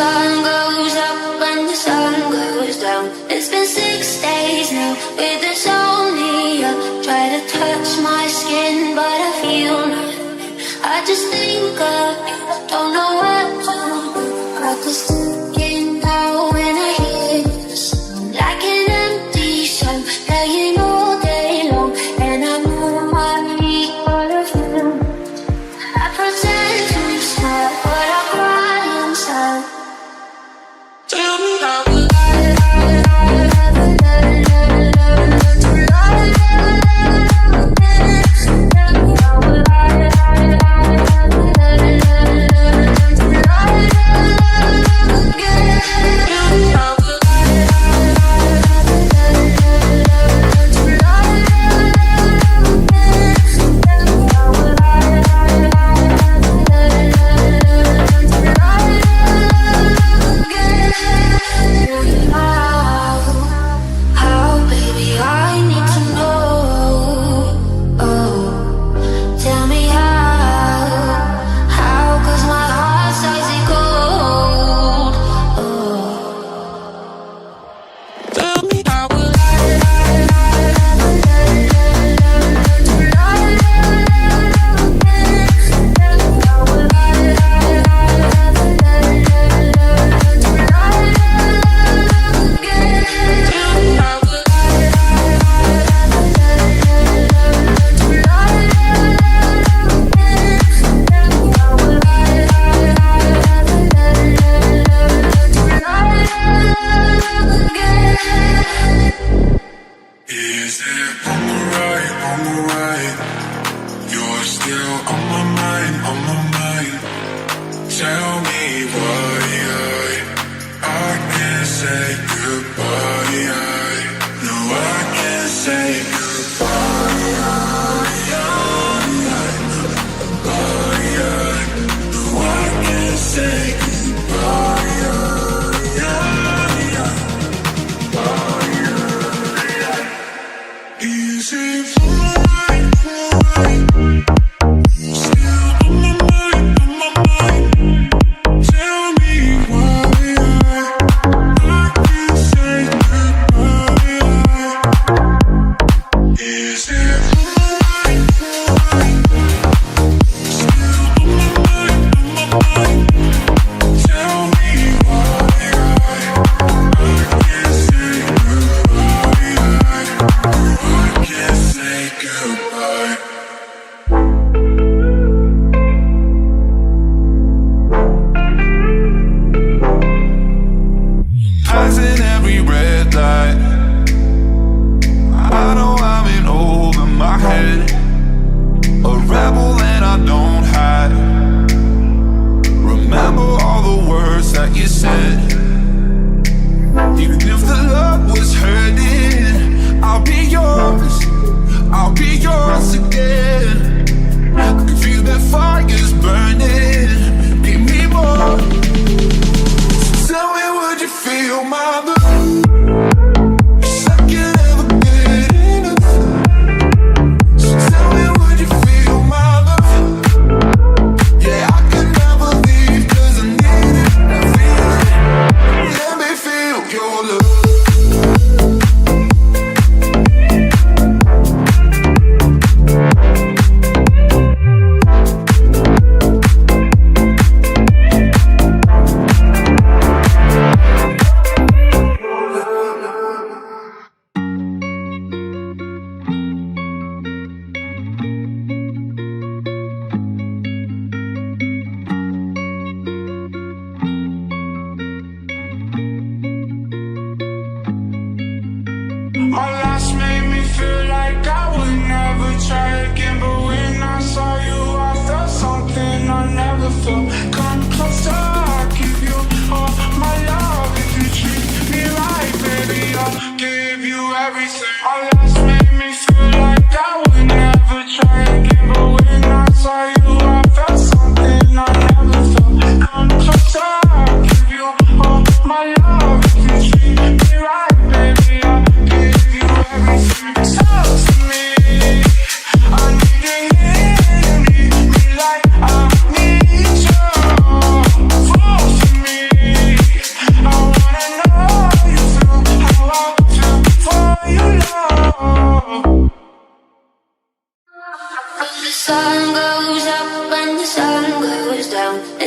sun goes up and the sun goes down. It's been 6 days now with insomnia. Try to touch my skin, but I feel nothing. I just think of you, don't know what to do. Practice thinking now when I hear the sound, like an empty song playing all day long. And I move my feet, but I feel I pretend to smile, but I cry inside. Tell me how will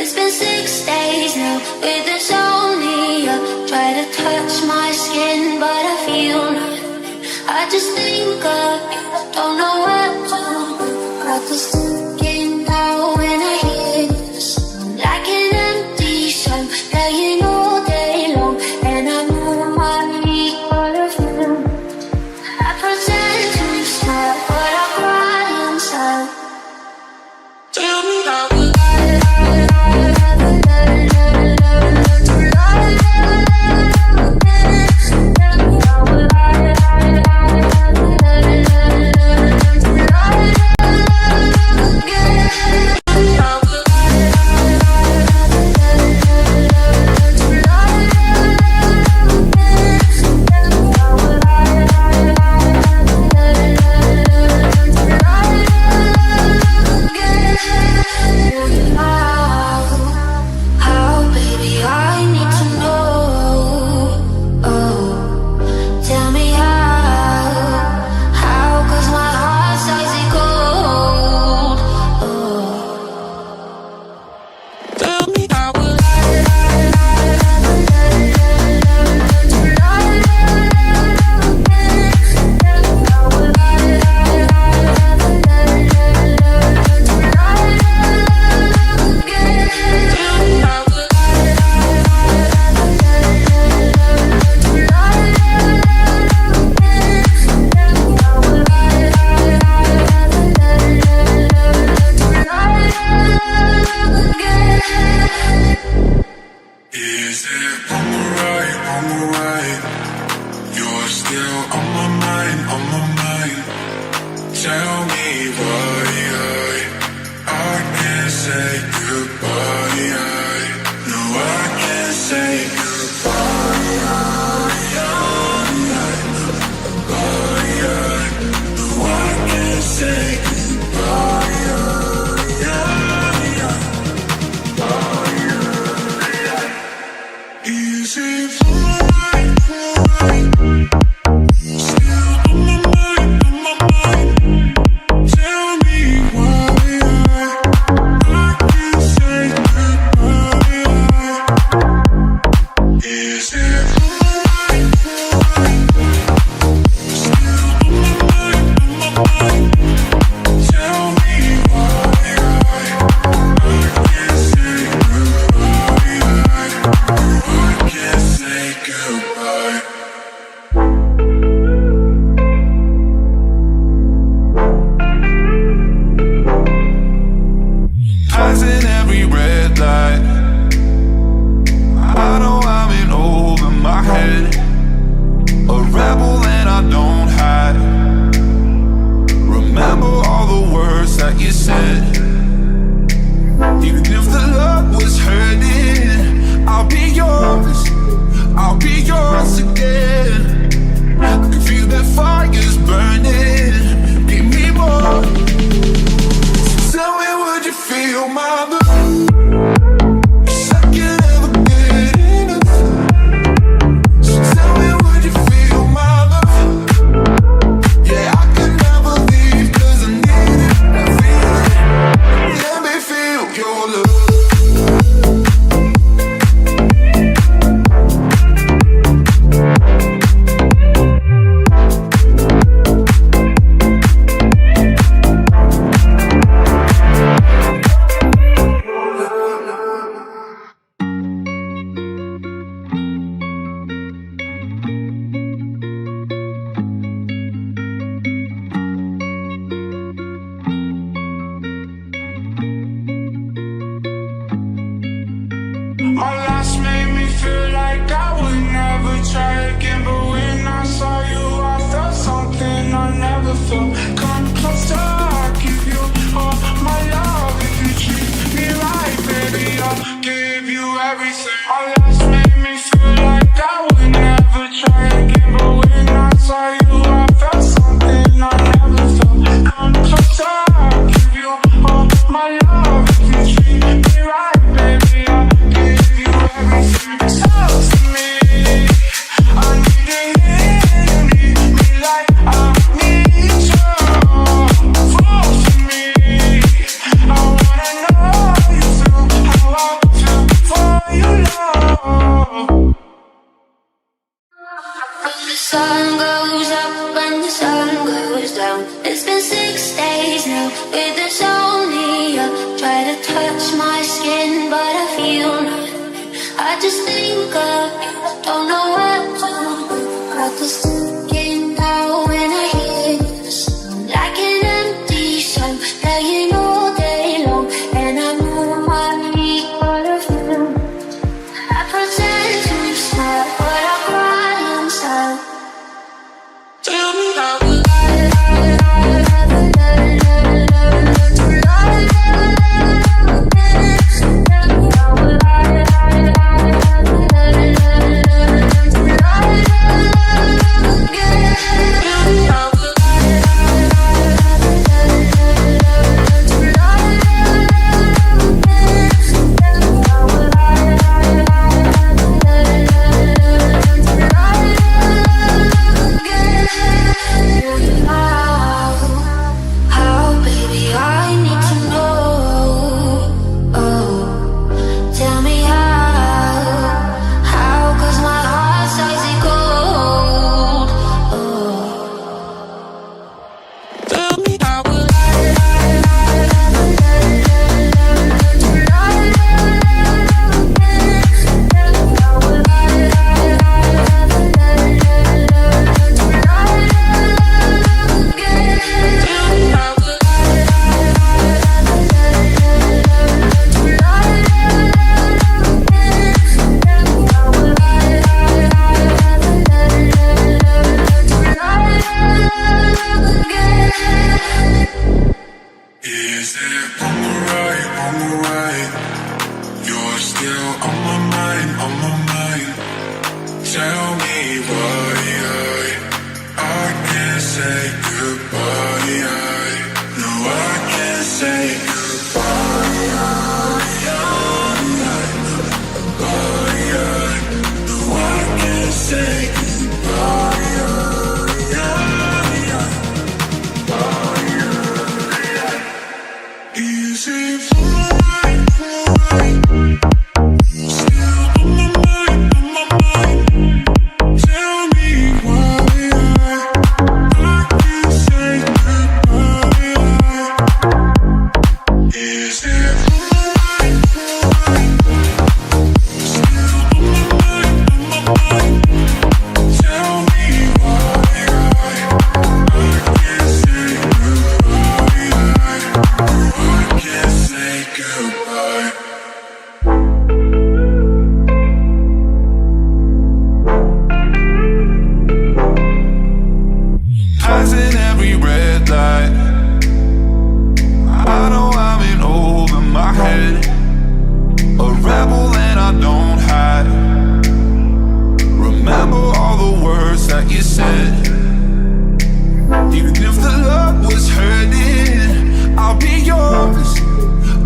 It's been 6 days now with insomnia. Try to touch my skin, but I feel nothing. I just think of you, don't know what to do. Got this thinking now when I hear this, like an empty song playing all day long, and I know I need perfume. I pretend to smile, but I cry inside. Tell me how would to touch my skin, but I feel nothing. I just think of you, don't know what to do. Got this thinking now when I hear the sound, like an empty song playing all day long. And I move my feet, but I feel I pretend to smile, but I cry inside. Tell me how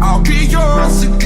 I'll be yours again.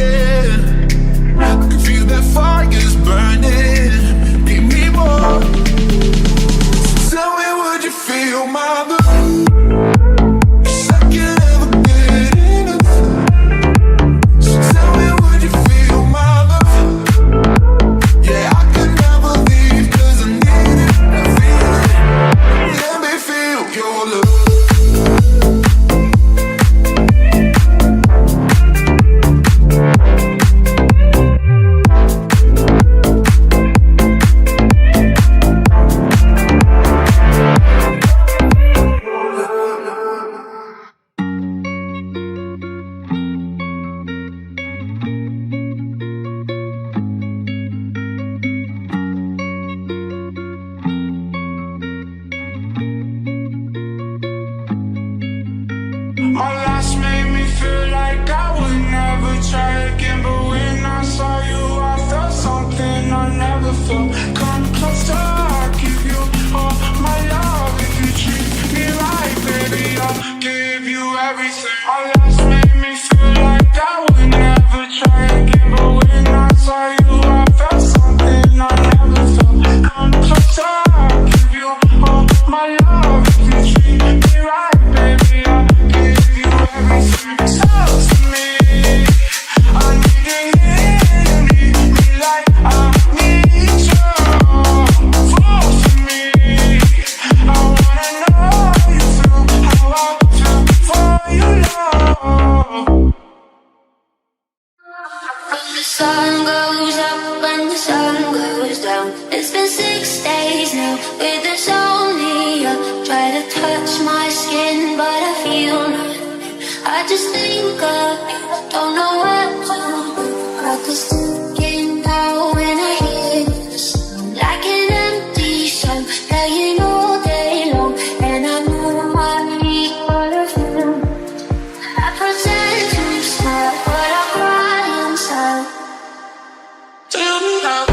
The sun goes up and the sun goes down. It's been 6 days now with insomnia. Try to touch my skin but I feel nothing. I just think of you, don't know what to do. Clock is ticking down when I hear the sound. Like an empty song playing all day long. And I know my feet but I feel. I pretend to smile but I cry inside. Tell me how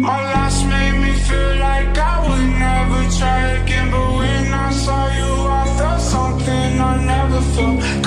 My last made me feel like I would never try again. But when I saw you, I felt something I never felt.